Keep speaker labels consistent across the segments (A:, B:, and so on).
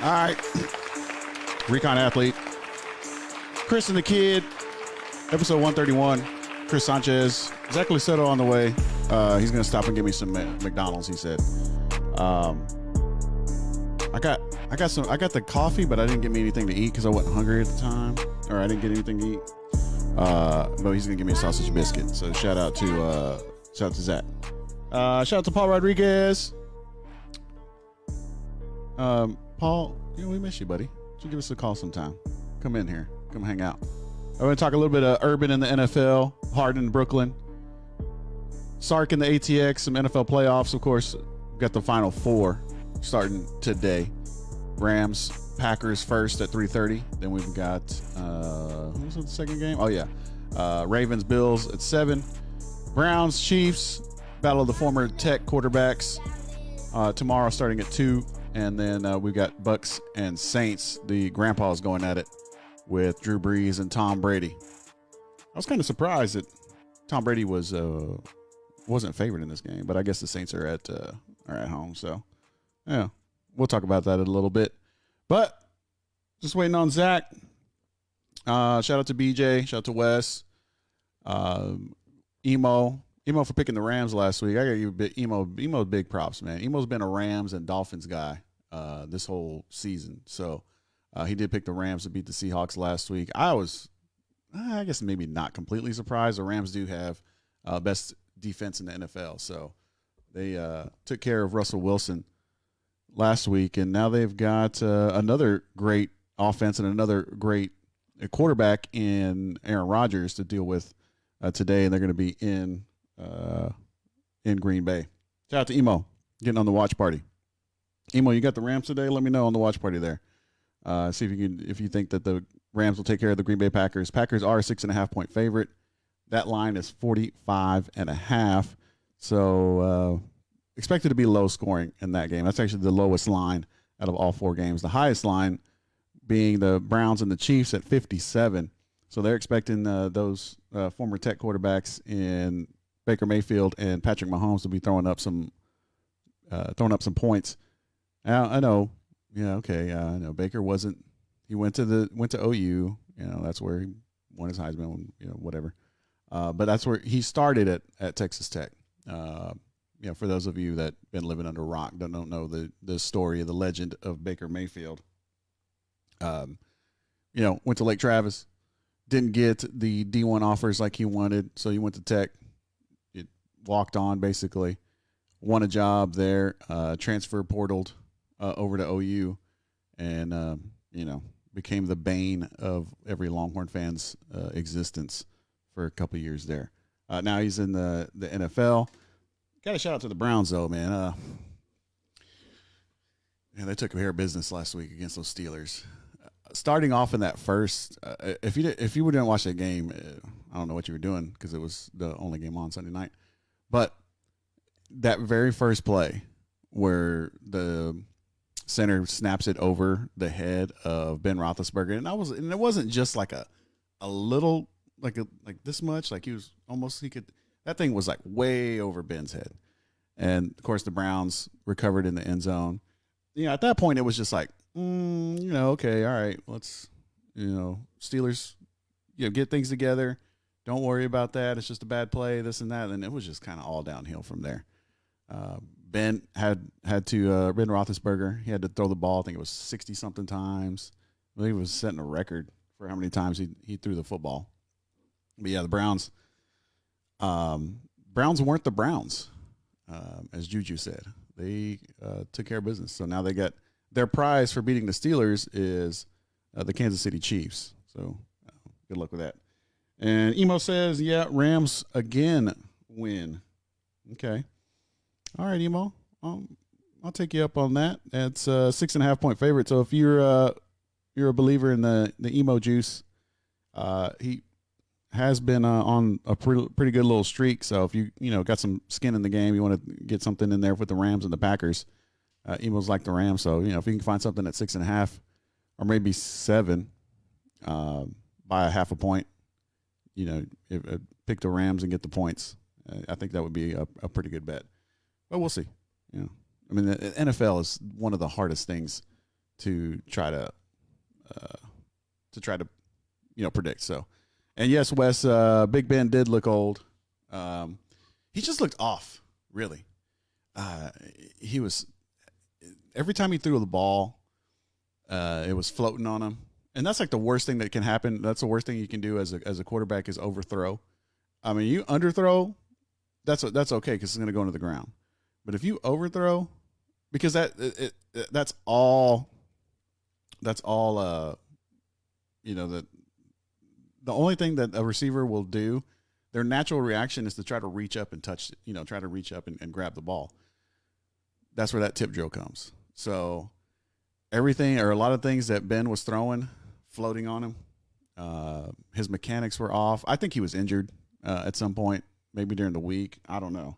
A: All right. Recon Athlete. Chris and the Kydd. Episode 131. Chris Sanchez. Zach Luceto on the way. He's going to stop and give me some McDonald's, he said. I got the coffee, but I didn't get me anything to eat because I wasn't hungry at the time. Or I didn't get anything to eat. But he's going to give me a sausage biscuit. So shout out to Zach. Shout out to Paul Rodriguez. Paul, we miss you, buddy. Why don't you give us a call sometime? Come in here. Come hang out. I'm going to talk a little bit of Urban in the NFL, Harden in Brooklyn, Sark in the ATX, some NFL playoffs, of course. We've got the Final Four starting today. Rams, Packers first at 3:30. Then we've got, who's the second game? Oh, yeah. Ravens, Bills at 7. Browns, Chiefs, battle of the former Tech quarterbacks tomorrow starting at 2. And then we've got Bucks and Saints. The grandpas going at it with Drew Brees and Tom Brady. I was kind of surprised that Tom Brady wasn't favored in this game, but I guess the Saints are at home. So, yeah, we'll talk about that in a little bit. But just waiting on Zach. Shout out to BJ. Shout out to Wes. Emo for picking the Rams last week. I got you a bit. Emo big props, man. Emo's been a Rams and Dolphins guy this whole season. So he did pick the Rams to beat the Seahawks last week. I was, I guess, maybe not completely surprised. The Rams do have best defense in the NFL. So they took care of Russell Wilson last week, and now they've got another great offense and another great quarterback in Aaron Rodgers to deal with today, and they're going to be in Green Bay. Shout out to Emo getting on the watch party. Emo, you got the Rams today? Let me know on the watch party there. See if you think that the Rams will take care of the Green Bay Packers. Packers are a 6.5-point favorite. That line is 45.5. So expected to be low scoring in that game. That's actually the lowest line out of all 4 games. The highest line being the Browns and the Chiefs at 57. So they're expecting those former Tech quarterbacks in Baker Mayfield and Patrick Mahomes to be throwing up some points. I know, yeah, okay. I know Baker wasn't. He went to OU. That's where he won his Heisman. Whatever. But that's where he started at Texas Tech. For those of you that been living under a rock, don't know the story of the legend of Baker Mayfield. Went to Lake Travis. Didn't get the D1 offers like he wanted, so he went to Tech. It walked on, basically. Won a job there, transfer portaled over to OU, and, became the bane of every Longhorn fan's existence for a couple years there. Now he's in the NFL. Got to shout out to the Browns, though, man. They took care of business last week against those Steelers. Starting off in that first, if you didn't watch that game, I don't know what you were doing because it was the only game on Sunday night. But that very first play where the center snaps it over the head of Ben Roethlisberger, and it wasn't just like a little like this much, like that thing was like way over Ben's head, and of course the Browns recovered in the end zone. At that point it was just like. Okay, all right. Let's, Steelers, get things together. Don't worry about that. It's just a bad play, this and that. And it was just kind of all downhill from there. Ben Ben Roethlisberger, he had to throw the ball. I think it was 60-something times. I think he was setting a record for how many times he threw the football. But, yeah, the Browns weren't the Browns, as Juju said. They took care of business. So now they got – their prize for beating the Steelers is the Kansas City Chiefs. So good luck with that. And Emo says, yeah, Rams again win. Okay. All right, Emo. I'll take you up on that. That's a 6.5-point favorite. So if you're a believer in the Emo juice, he has been on a pretty good little streak. So if you got some skin in the game, you want to get something in there with the Rams and the Packers. Emo's like the Rams, so if you can find something at 6.5 or maybe 7 by a half a point, pick the Rams and get the points. I think that would be a pretty good bet. But we'll see. The NFL is one of the hardest things to try to predict. So, and yes, Wes, Big Ben did look old. He just looked off, really. He was every time he threw the ball, it was floating on him, and that's like the worst thing that can happen. That's the worst thing you can do as a quarterback is overthrow. I mean, you underthrow, that's okay because it's going to go into the ground. But if you overthrow, because that's all. The only thing that a receiver will do, their natural reaction is to try to reach up and touch. Try to reach up and grab the ball. That's where that tip drill comes. So everything or a lot of things that Ben was throwing, floating on him, his mechanics were off. I think he was injured at some point, maybe during the week. I don't know.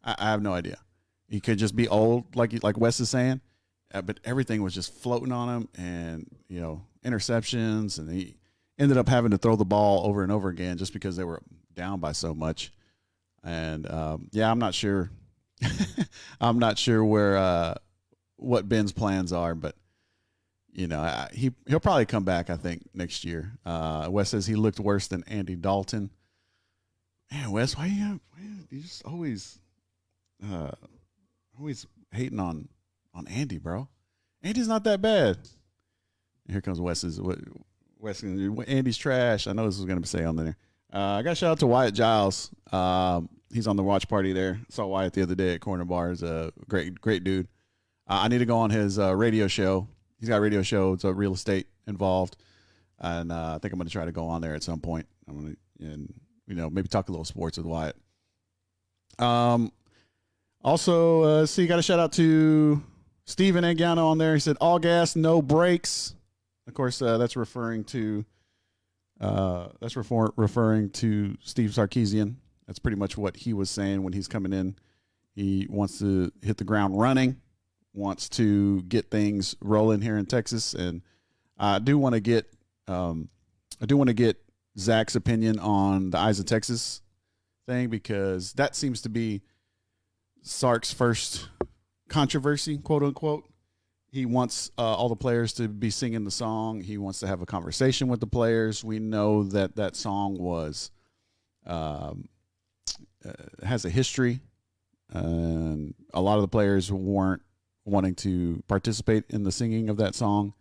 A: I have no idea. He could just be old, like Wes is saying, but everything was just floating on him, and interceptions, and he ended up having to throw the ball over and over again just because they were down by so much. And I'm not sure. I'm not sure where what Ben's plans are, but he'll probably come back. I think next year. Wes says he looked worse than Andy Dalton. Man, Wes, why you just always hating on Andy, bro? Andy's not that bad. Here comes Wes's. Andy's trash. I know this was going to say on there. I got to shout out to Wyatt Giles. He's on the watch party there. Saw Wyatt the other day at Corner Bar. He's a great dude. I need to go on his radio show. He's got a radio show. It's a real estate involved, and I think I'm going to try to go on there at some point. I'm going to, maybe talk a little sports with Wyatt. Also, got a shout out to Steven Angiano on there. He said, all gas, no brakes. Of course, that's referring to referring to Steve Sarkisian. That's pretty much what he was saying when he's coming in. He wants to hit the ground running, wants to get things rolling here in Texas, and I do want to get Zach's opinion on the Eyes of Texas thing, because that seems to be Sark's first controversy, quote unquote. He wants all the players to be singing the song. He wants to have a conversation with the players. We know that song was has a history, and a lot of the players weren't wanting to participate in the singing of that song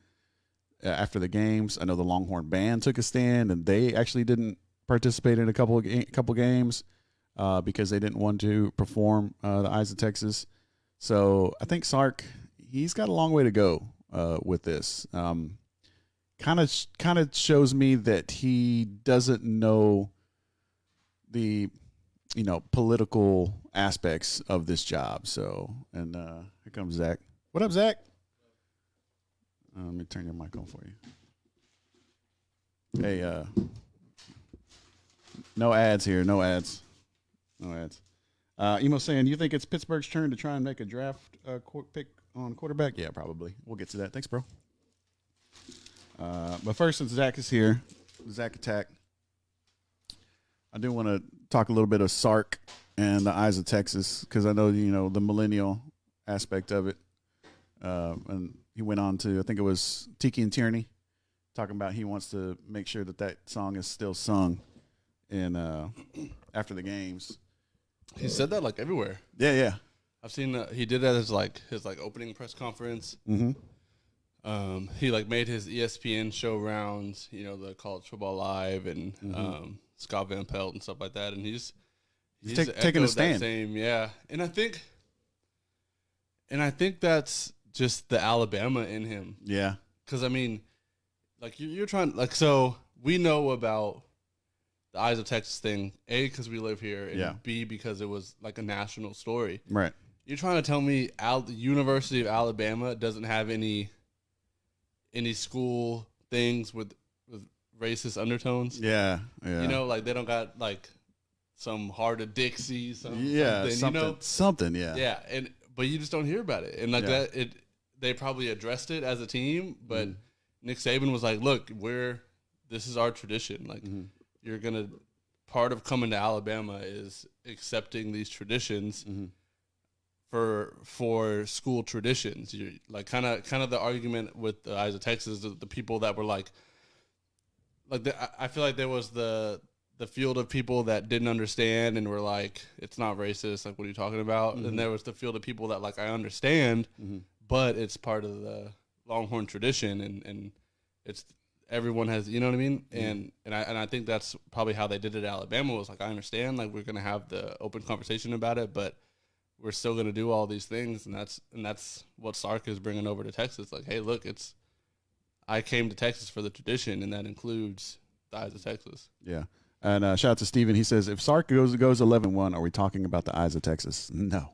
A: after the games. I know the Longhorn Band took a stand, and they actually didn't participate in a couple games because they didn't want to perform the Eyes of Texas. So I think Sark, he's got a long way to go with this. Kind of shows me that he doesn't know the political aspects of this job. So, and here comes Zach. What up, Zach? Let me turn your mic on for you. Hey, no ads here. No ads. Emo saying, you think it's Pittsburgh's turn to try and make a draft pick on quarterback? Yeah, probably. We'll get to that. Thanks, bro. But first, since Zach is here, Zach Attack, I do want to talk a little bit of Sark and the Eyes of Texas, because I know, the millennial aspect of it. And he went on to, I think it was Tiki and Tierney, talking about he wants to make sure that song is still sung in after the games.
B: He said that like everywhere.
A: Yeah.
B: I've seen he did that as his opening press conference.
A: Mm-hmm.
B: He made his ESPN show rounds, the College Football Live and Scott Van Pelt and stuff like that, and he's
A: taking a stand.
B: And I think that's just the Alabama in him.
A: Yeah,
B: because I mean, you're trying so we know about the Eyes of Texas thing, A, because we live here, and B, because it was a national story.
A: Right.
B: You're trying to tell me the University of Alabama doesn't have any school things with racist undertones?
A: Yeah.
B: They don't got some Heart of Dixie, something.
A: Yeah.
B: Yeah, but you just don't hear about it, and that they probably addressed it as a team, but Nick Saban was like, "Look, this is our tradition. You're gonna part of coming to Alabama is accepting these traditions for school traditions. You like kind of the argument with the Eyes of Texas, the people that were like I feel like there was the field of people that didn't understand and were like, it's not racist. Like, what are you talking about? And there was the field of people that like, I understand, but it's part of the Longhorn tradition, and it's everyone has, you know what I mean? And I think that's probably how they did it at Alabama, was like, I understand, like, we're gonna have the open conversation about it, but we're still gonna do all these things, and that's what Sark is bringing over to Texas. Like, hey, look, I came to Texas for the tradition, and that includes the Eyes of Texas.
A: Yeah. And shout out to Steven. He says, if Sark goes 11-1, are we talking about the Eyes of Texas? No.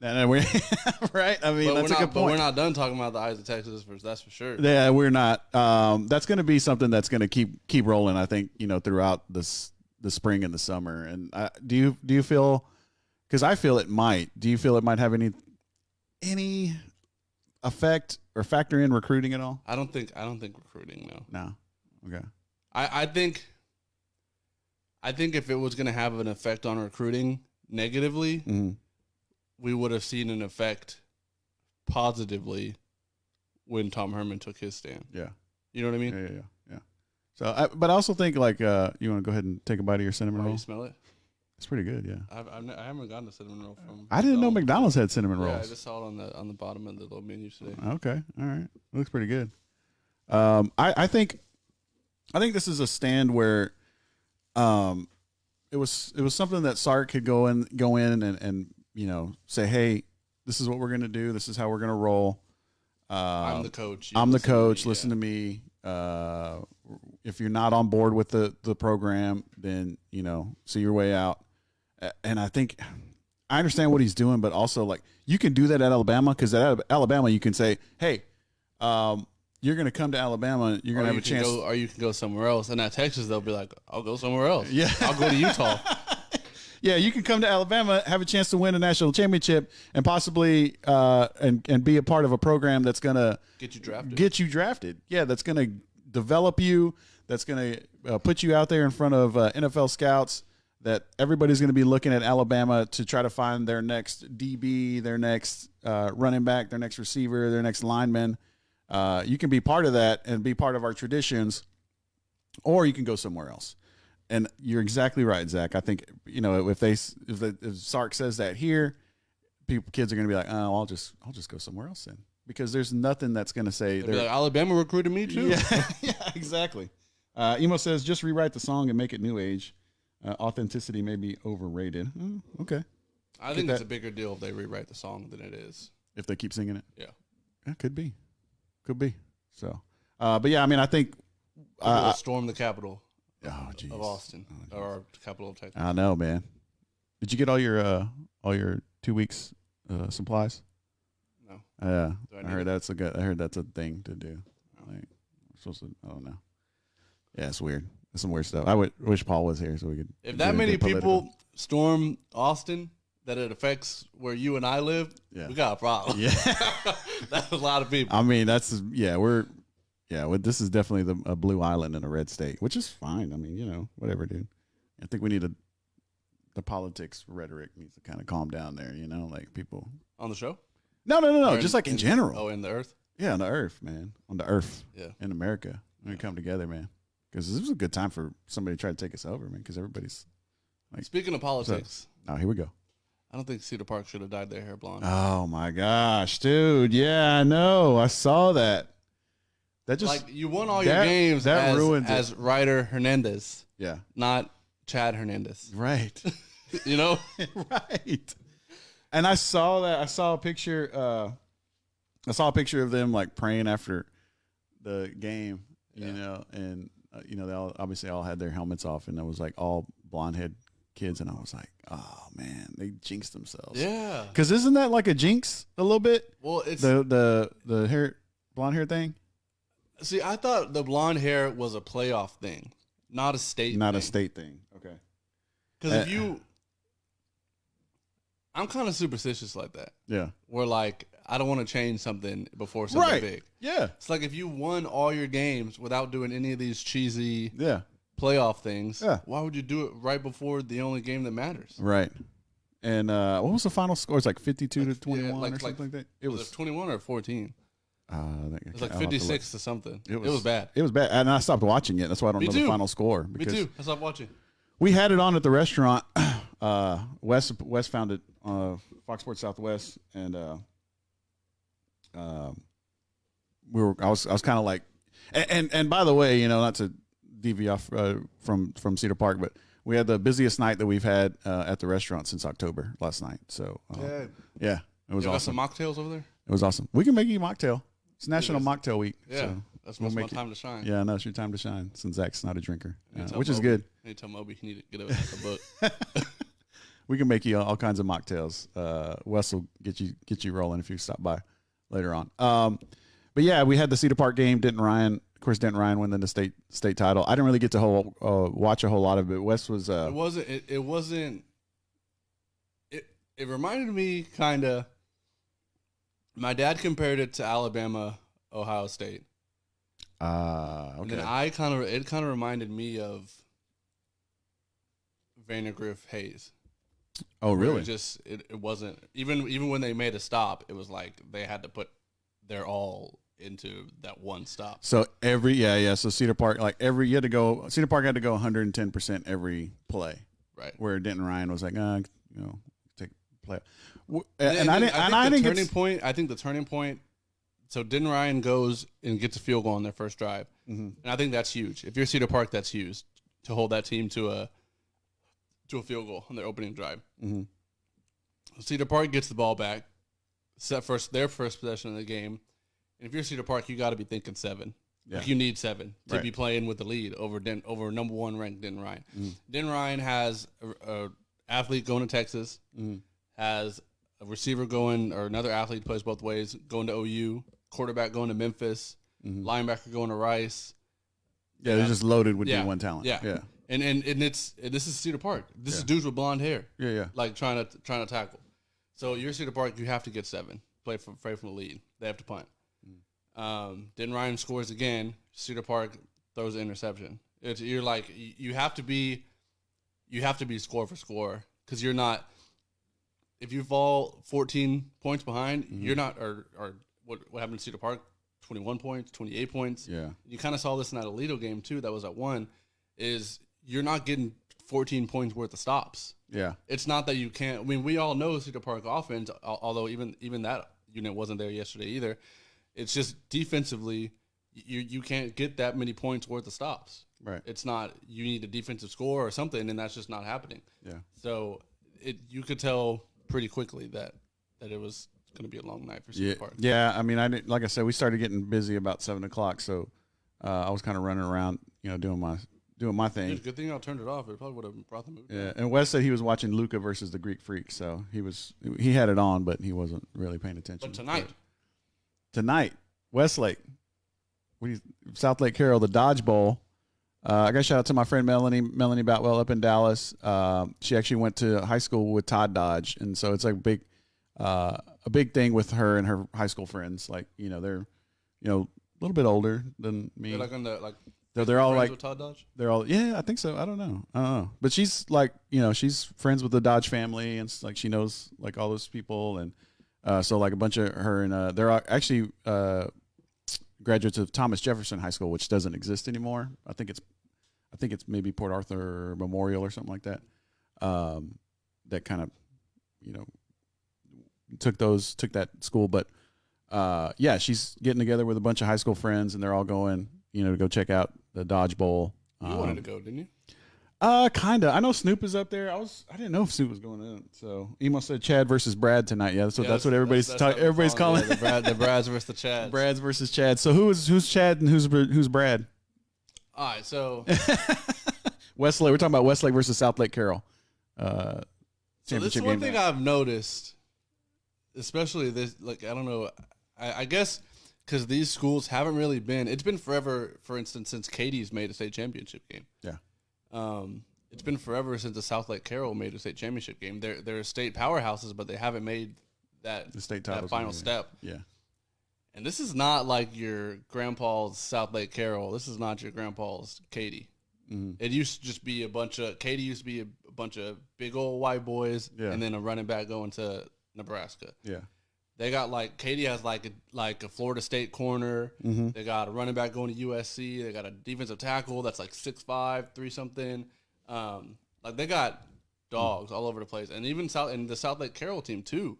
A: We right? I mean, that's a good point.
B: But we're not done talking about the Eyes of Texas, that's for sure.
A: Yeah, we're not. That's going to be something that's going to keep rolling, I think, throughout the spring and the summer. And do you feel, because I feel it might, do you feel it might have any effect or factor in recruiting at all?
B: I don't think recruiting,
A: No. Okay.
B: I think if it was going to have an effect on recruiting negatively, we would have seen an effect positively when Tom Herman took his stand.
A: Yeah.
B: You know what I mean?
A: Yeah. So, but I also think, like, you want to go ahead and take a bite of your cinnamon roll?
B: You smell it?
A: It's pretty good, yeah.
B: I haven't gotten a cinnamon roll from.
A: I didn't know McDonald's had cinnamon rolls.
B: Yeah, I just saw it on the bottom of the little menu today.
A: Okay, all right, looks pretty good. I think this is a stand where, it was something that Sark could go in and say, hey, this is what we're gonna do. This is how we're gonna roll.
B: I'm the coach.
A: I'm the coach. Listen to me. If you're not on board with the program, then see your way out. And I think I understand what he's doing, but also, like, you can do that at Alabama, because at Alabama you can say, hey, you're going to come to Alabama, you're going to have a chance.
B: Or you can go somewhere else. And at Texas, they'll be like, I'll go somewhere else.
A: Yeah.
B: I'll go to Utah.
A: Yeah, you can come to Alabama, have a chance to win a national championship, and possibly and be a part of a program that's going to get you drafted. Yeah, that's going to develop you, that's going to put you out there in front of NFL scouts, that everybody's going to be looking at Alabama to try to find their next DB, their next running back, their next receiver, their next lineman. You can be part of that and be part of our traditions, or you can go somewhere else. And you're exactly right, Zach. I think, if Sark says that here, kids are going to be like, oh, I'll just go somewhere else then, because there's nothing that's going to say
B: they're like, Alabama recruited me too.
A: Yeah, exactly. Emo says, just rewrite the song and make it new age. Authenticity may be overrated. Okay.
B: I think it's a bigger deal if they rewrite the song than it is
A: if they keep singing it.
B: Yeah,
A: could be. So, but yeah, I mean, I think
B: storm the Capitol.
A: Of
B: Austin, or capital of Texas.
A: I know, man. Did you get all your 2 weeks supplies?
B: No.
A: Yeah, I heard that's a thing to do. Like, we're supposed to. I don't know. Yeah, it's weird. It's some weird stuff. I wish Paul was here so we could.
B: If that many people storm Austin, that it affects where you and I live, we got a problem.
A: Yeah,
B: that's a lot of people.
A: I mean, this is definitely a blue island in a red state, which is fine. I mean, whatever, dude. I think we need the politics rhetoric needs to kind of calm down there, like people
B: on the show.
A: No, just like in general.
B: Oh, in the earth.
A: Yeah, on the earth, man. On the earth.
B: Yeah.
A: In America, we come together, man. Because this was a good time for somebody to try to take us over, man. Because everybody's like.
B: Speaking of politics.
A: Here we go.
B: I don't think Cedar Park should have dyed their hair blonde.
A: Oh my gosh, dude! Yeah, I know. I saw that. That just
B: you won all your games as Ryder Hernandez.
A: Yeah,
B: not Chad Hernandez.
A: Right.
B: Right.
A: And I saw that. I saw a picture. I saw a picture of them like praying after the game. And they obviously all had their helmets off, and it was like all blonde head kids, and I was like, oh man, they jinxed themselves.
B: Yeah.
A: Because isn't that like a jinx a little bit?
B: Well, it's
A: the hair, blonde hair thing.
B: See, I thought the blonde hair was a playoff thing, not a state.
A: Not a state thing. Okay.
B: Because I'm kind of superstitious like that.
A: Yeah.
B: Where like I don't want to change something before something big.
A: Yeah.
B: It's like if you won all your games without doing any of these cheesy
A: playoff
B: things, why would you do it right before the only game that matters?
A: Right. And what was the final score? It's like 52 to 21
B: yeah,
A: or something like that.
B: It was 21 or 14. It was like 56 to something. It was bad.
A: It was bad, and I stopped watching it. That's why I don't know the final score.
B: Me too. I stopped watching.
A: We had it on at the restaurant. Wes found it, Fox Sports Southwest, and I was kind of like, and by the way, not to deviate off from Cedar Park, but we had the busiest night that we've had at the restaurant since October last night. So yeah, it was awesome.
B: Got some mocktails over there.
A: It was awesome. We can make you a mocktail. It's National Mocktail Week.
B: Yeah,
A: so
B: that's my time to shine.
A: Yeah, no, it's your time to shine. Since Zach's not a drinker, which is good.
B: I need to tell Moby he need to get a book.
A: We can make you all kinds of mocktails. Wes will get you rolling if you stop by later on. But yeah, we had the Cedar Park game. Denton Ryan winning the state title. I didn't really get to watch a whole lot of it. Wes was.
B: It wasn't. It reminded me kind of. My dad compared it to Alabama, Ohio State.
A: Okay.
B: And then it kind of reminded me of Vandergriff Hayes.
A: Oh, really?
B: It wasn't even when they made a stop, it was like they had to put their all into that one stop.
A: So so Cedar Park Cedar Park had to go 110% every play.
B: Right.
A: Where Denton Ryan was like, take play.
B: I think the turning point. So Denton Ryan goes and gets a field goal on their first drive, and I think that's huge. If you're Cedar Park, that's huge to hold that team to a field goal on their opening drive.
A: Mm-hmm.
B: Cedar Park gets the ball back, their first possession of the game, and if you're Cedar Park, you got to be thinking 7.
A: Yeah.
B: Like you need 7 to be playing with the lead over number 1 ranked Denton Ryan. Denton Ryan has a athlete going to Texas, has a receiver going, or another athlete plays both ways, going to OU, quarterback going to Memphis, linebacker going to Rice.
A: Yeah, they're just loaded with D1 talent.
B: Yeah. And this is Cedar Park. This is dudes with blonde hair.
A: Yeah.
B: Like trying to tackle. So you're Cedar Park, you have to get 7. Play from the lead. They have to punt. Denton Ryan scores again. Cedar Park throws an interception. You're like you have to be score for score, because you're not. If you fall 14 points behind, you're not. Or what happened to Cedar Park? 21 points, 28 points.
A: Yeah.
B: You kind of saw this in that Alito game too. That was at 1. Is you're not getting 14 points worth of stops.
A: Yeah.
B: It's not that you can't. I mean, we all know Cedar Park offense, although even that unit wasn't there yesterday either. It's just defensively, you can't get that many points worth of stops.
A: Right.
B: It's not, you need a defensive score or something, and that's just not happening.
A: Yeah.
B: So you could tell pretty quickly that it was going to be a long night for Cedar Park.
A: Yeah. I mean, like I said, we started getting busy about 7:00, so I was kind of running around, doing my thing.
B: Dude, good thing y'all turned it off. It probably would have brought the mood down.
A: Yeah, and Wes said he was watching Luca versus the Greek Freak, so he had it on, but he wasn't really paying attention.
B: But
A: tonight, Westlake, South Lake Carroll, the Dodge Bowl. I got to shout out to my friend Melanie Boutwell up in Dallas. She actually went to high school with Todd Dodge, and so it's like a big thing with her and her high school friends. Like they're a little bit older than me.
B: They're like on the like.
A: They're all like
B: with Todd Dodge?
A: They're all I think so. I don't know. But she's like she's friends with the Dodge family, and like she knows like all those people, and so like a bunch of her and they're actually graduates of Thomas Jefferson High School, which doesn't exist anymore. I think it's maybe Port Arthur Memorial or something like that. That kind of took that school, but she's getting together with a bunch of high school friends, and they're all going to go check out the Dodge Bowl.
B: You wanted to go, didn't you?
A: Kinda. I know Snoop is up there. I didn't know if Snoop was going in. So Emo said Chad versus Brad tonight. Yeah, that's what everybody's talking. Everybody's calling
B: the Brads versus the Chads.
A: Brads versus Chad. So who's Chad and who's Brad?
B: All right, so
A: Westlake. We're talking about Westlake versus South Lake Carroll.
B: So this is one thing I've noticed, especially this. Like I don't know. I guess. Because these schools haven't really been. It's been forever. For instance, since Katie's made a state championship game.
A: Yeah.
B: It's been forever since the South Lake Carroll made a state championship game. They're state powerhouses, but they haven't made the state that final step.
A: Yeah.
B: And this is not like your grandpa's South Lake Carroll. This is not your grandpa's Katie. It used to just be Katy used to be a bunch of big old white boys, and then a running back going to Nebraska.
A: Yeah.
B: They got Katy has like a Florida State corner. They got a running back going to USC. They got a defensive tackle that's like 6'5", 3-something. They got dogs all over the place, and even the South Lake Carroll team too.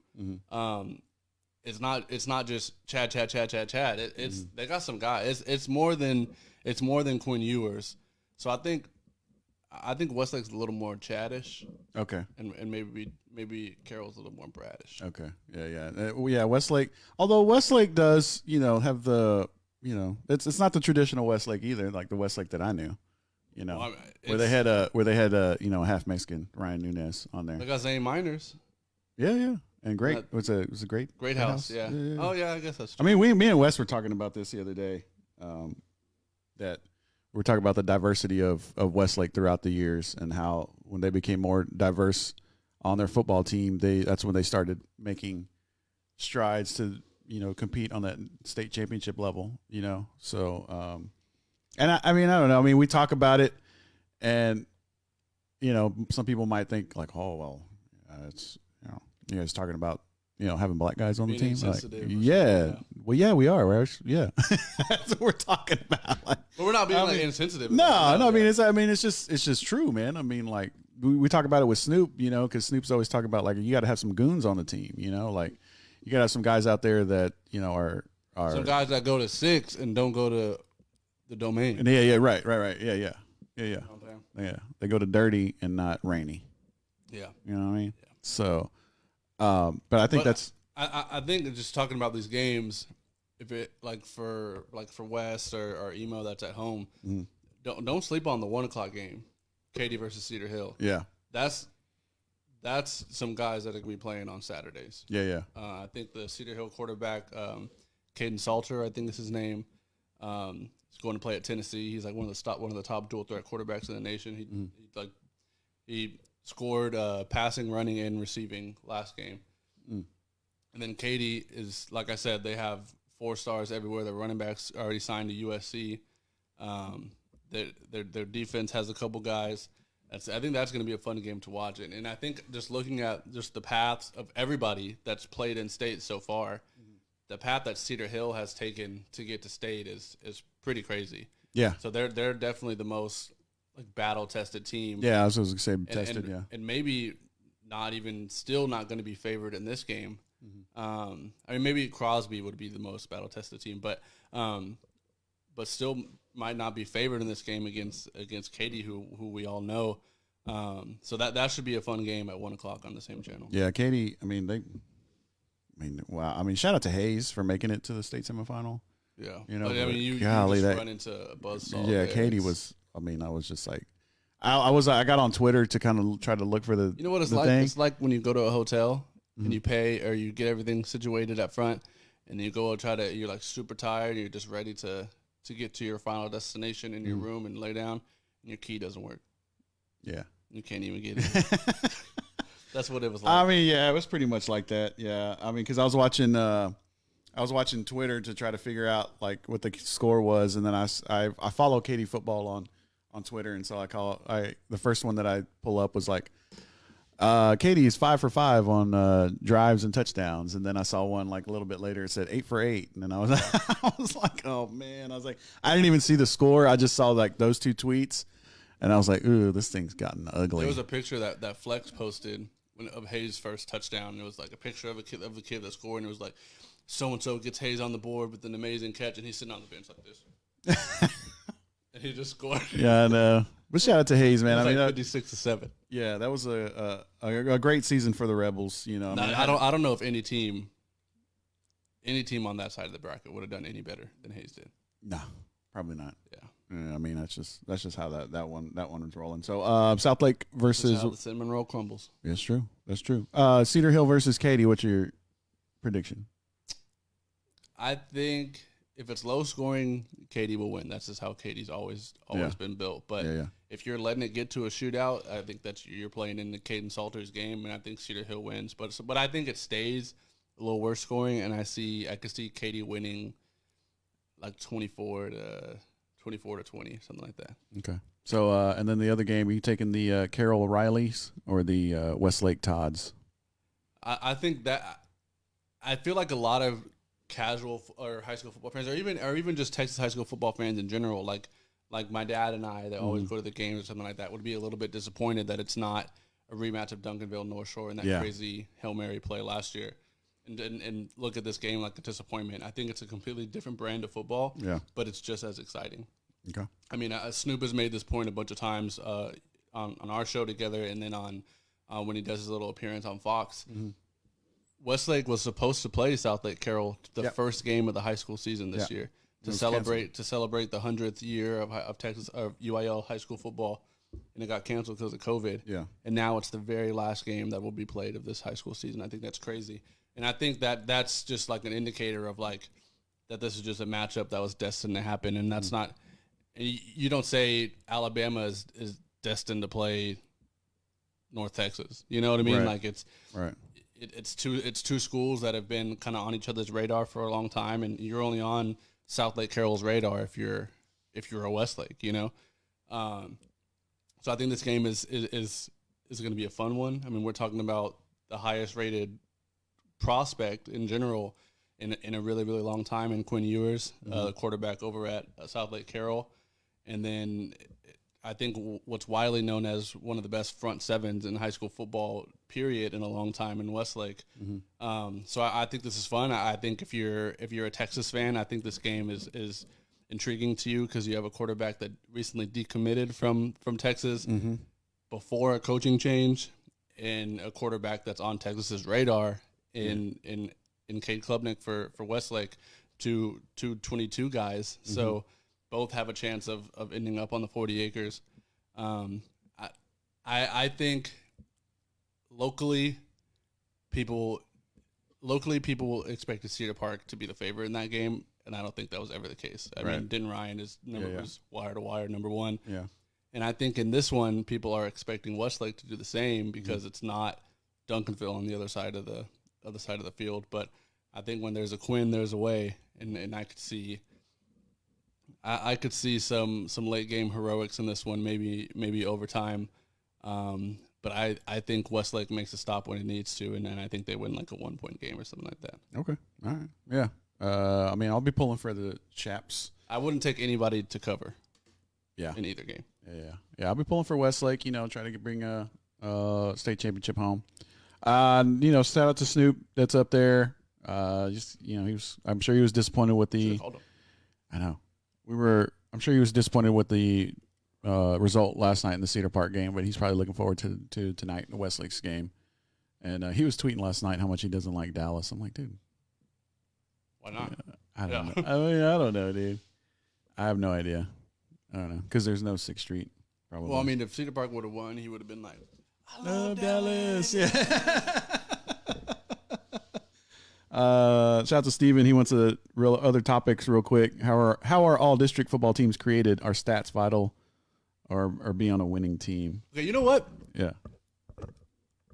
B: It's not just Chad. They got some guys. It's more than Quinn Ewers. So I think Westlake's a little more Chadish. Okay. And maybe Carroll's a little more Bradish.
A: Okay. Yeah. Westlake. Although Westlake does, have the, it's not the traditional Westlake either, like the Westlake that I knew. Where they had a half Mexican Ryan Nunez on there.
B: They got Zane Miners.
A: Yeah. And great. It was a great
B: house. Yeah. Oh yeah, I guess that's true.
A: I mean, me and Wes were talking about this the other day. That we're talking about the diversity of Westlake throughout the years, and how when they became more diverse on their football team, that's when they started making strides to compete on that state championship level. So and I mean, I don't know. I mean, we talk about it, and some people might think like, oh well, it's you guys talking about having black guys on the team. Like, yeah. Well, yeah, we are. Right? Yeah, that's what we're talking about. Like,
B: but we're not being insensitive.
A: No. I mean, it's just true, man. I mean, like we talk about it with Snoop, because Snoop's always talking about like you got to have some goons on the team, like you got to have some guys out there that are
B: some guys that go to 6 and don't go to the domain.
A: Yeah, right. Yeah. Yeah, they go to dirty and not rainy.
B: Yeah,
A: you know what I mean. Yeah. So, but I think
B: I think just talking about these games, if it for West or Emo that's at home, don't sleep on the 1:00 game, Katy versus Cedar Hill.
A: Yeah,
B: that's some guys that are gonna be playing on Saturdays.
A: Yeah.
B: I think the Cedar Hill quarterback, Caden Salter, I think is his name. He's going to play at Tennessee. He's like one of the top dual threat quarterbacks in the nation. He scored passing, running, and receiving last game. And then Katy is, like I said, they have 4 stars everywhere. Their running backs already signed to USC. Their defense has a couple guys. I think that's going to be a fun game to watch. And I think just looking at just the paths of everybody that's played in state so far, the path that Cedar Hill has taken to get to state is pretty crazy.
A: Yeah.
B: So they're definitely the most battle tested team.
A: Yeah, I was going to say tested. Yeah.
B: And maybe not going to be favored in this game. I mean, maybe Crosby would be the most battle tested team, but still might not be favored in this game against Katy, who we all know. So that should be a fun game at 1:00 on the same channel.
A: Yeah, Katy. Wow. I mean, shout out to Hayes for making it to the state semifinal.
B: Yeah.
A: You
B: run into a buzzsaw.
A: Yeah, Katy was. I was just like, I got on Twitter to kind of try to look for the.
B: You know what it's like? Thing. It's like when you go to a hotel and you pay or you get everything situated up front, and then you go and you're like super tired, and you're just ready to get to your final destination in your room and lay down, and your key doesn't work.
A: Yeah.
B: You can't even get it. That's what it was like.
A: I mean, yeah, it was pretty much like that. Yeah. I mean, because I was watching Twitter to try to figure out like what the score was, and then I follow Katy football on Twitter, and so the first one that I pull up was like Katy is 5 for 5 on drives and touchdowns, and then I saw one like a little bit later. It said 8 for 8, and then I was like, oh man, I was like, I didn't even see the score. I just saw like those 2 tweets, and I was like, ooh, this thing's gotten ugly.
B: There was a picture that Flex posted of Hayes' first touchdown. It was like a picture of a kid that scored, and it was like, so and so gets Hayes on the board with an amazing catch, and he's sitting on the bench like this, and he just scored.
A: Yeah, I know. But shout out to Hayes, man.
B: I mean, 56-7.
A: Yeah, that was a great season for the Rebels.
B: I don't know if any team on that side of the bracket would have done any better than Hayes did.
A: No, probably not.
B: Yeah.
A: I mean, that's just how that one was rolling. So South Lake versus
B: that's how the cinnamon roll crumbles.
A: That's true. That's true. Cedar Hill versus Katy. What's your prediction?
B: I think if it's low scoring, Katy will win. That's just how Katy's always been built. But if you're letting it get to a shootout, I think you're playing in the Caden Salter's game, and I think Cedar Hill wins. But I think it stays a little worse scoring, and I could see Katy winning like 24 to 20, something like that.
A: Okay. So, and then the other game, are you taking the Carroll Rileys or the Westlake Todds?
B: I think that I feel like a lot of casual or high school football fans, or even just Texas high school football fans in general, like my dad and I that always go to the games or something like that, would be a little bit disappointed that it's not a rematch of Duncanville North Shore and that crazy Hail Mary play last year. And look at this game like a disappointment. I think it's a completely different brand of football, but it's just as exciting.
A: Okay.
B: I mean, Snoop has made this point a bunch of times on our show together, and then on when he does his little appearance on Fox.
A: Mm-hmm.
B: Westlake was supposed to play South Lake Carroll the first game of the high school season this year to celebrate the 100th year of Texas of UIL high school football, and it got canceled because of COVID.
A: Yeah,
B: and now it's the very last game that will be played of this high school season. I think that's crazy, and I think that's just like an indicator of like that this is just a matchup that was destined to happen, and that's not. You don't say Alabama is destined to play North Texas. You know what I mean?
A: Right.
B: Like it's
A: right.
B: It's two schools that have been kind of on each other's radar for a long time, and you're only on South Lake Carroll's radar if you're a Westlake, you know. So I think this game is going to be a fun one. I mean, we're talking about the highest rated prospect in general in a really really long time in Quinn Ewers, the quarterback over at South Lake Carroll, and then I think what's widely known as one of the best front sevens in high school football, period, in a long time in Westlake. So I think this is fun. I think if you're a Texas fan, I think this game is intriguing to you because you have a quarterback that recently decommitted from Texas before a coaching change, and a quarterback that's on Texas's radar in Kydd Klubnik for Westlake, two 22 guys. So both have a chance of ending up on the 40 acres. I think locally people will expect Cedar Park to be the favorite in that game, and I don't think that was ever the case. I mean, Denton Ryan was wire to wire number one. Yeah. And I think in this one, people are expecting Westlake to do the same because it's not Duncanville on the other side of the field. But I think when there's a Quinn, there's a way, and I could see. I could see some late game heroics in this one, maybe overtime. But I think Westlake makes a stop when it needs to, and I think they win like a 1-point game or something like that.
A: Okay. All right. Yeah. I mean, I'll be pulling for the Chaps.
B: I wouldn't take anybody to cover.
A: Yeah.
B: In either game.
A: Yeah. I'll be pulling for Westlake. Try to bring a state championship home. Shout out to Snoop that's up there. I'm sure he was disappointed with the. I know. I'm sure he was disappointed with the result last night in the Cedar Park game, but he's probably looking forward to tonight in the Westlake's game. And he was tweeting last night how much he doesn't like Dallas. I'm like, dude,
B: why not?
A: I don't know. I don't know, dude. I have no idea. I don't know because there's no 6th Street. Probably.
B: Well, I mean, if Cedar Park would have won, he would have been like,
A: I love Dallas. Yeah. Shout out to Steven. He wants other topics real quick. How are all district football teams created? Are stats vital or be on a winning team?
B: Okay, you know what?
A: Yeah.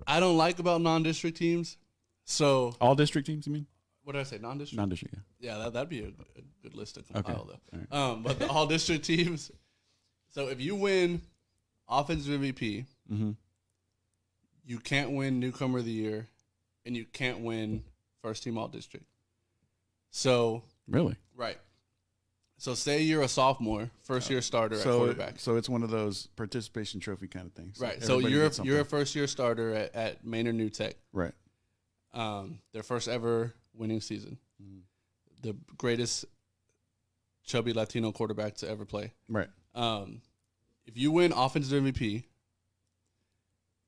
B: I don't like about non-district teams. So
A: all district teams, you mean?
B: What did I say? Non-district?
A: Non-district, yeah.
B: Yeah, that'd be a good list to compile,
A: though.
B: Right. But the all district teams. So if you win offensive MVP, you can't win newcomer of the year, and you can't win first team all district. So
A: really,
B: right. So say you're a sophomore, first year starter at quarterback.
A: So it's one of those participation trophy kind of things.
B: Right. So you're a first year starter at Maynard New Tech.
A: Right.
B: Their first ever winning season. The greatest chubby Latino quarterback to ever play.
A: Right.
B: If you win offensive MVP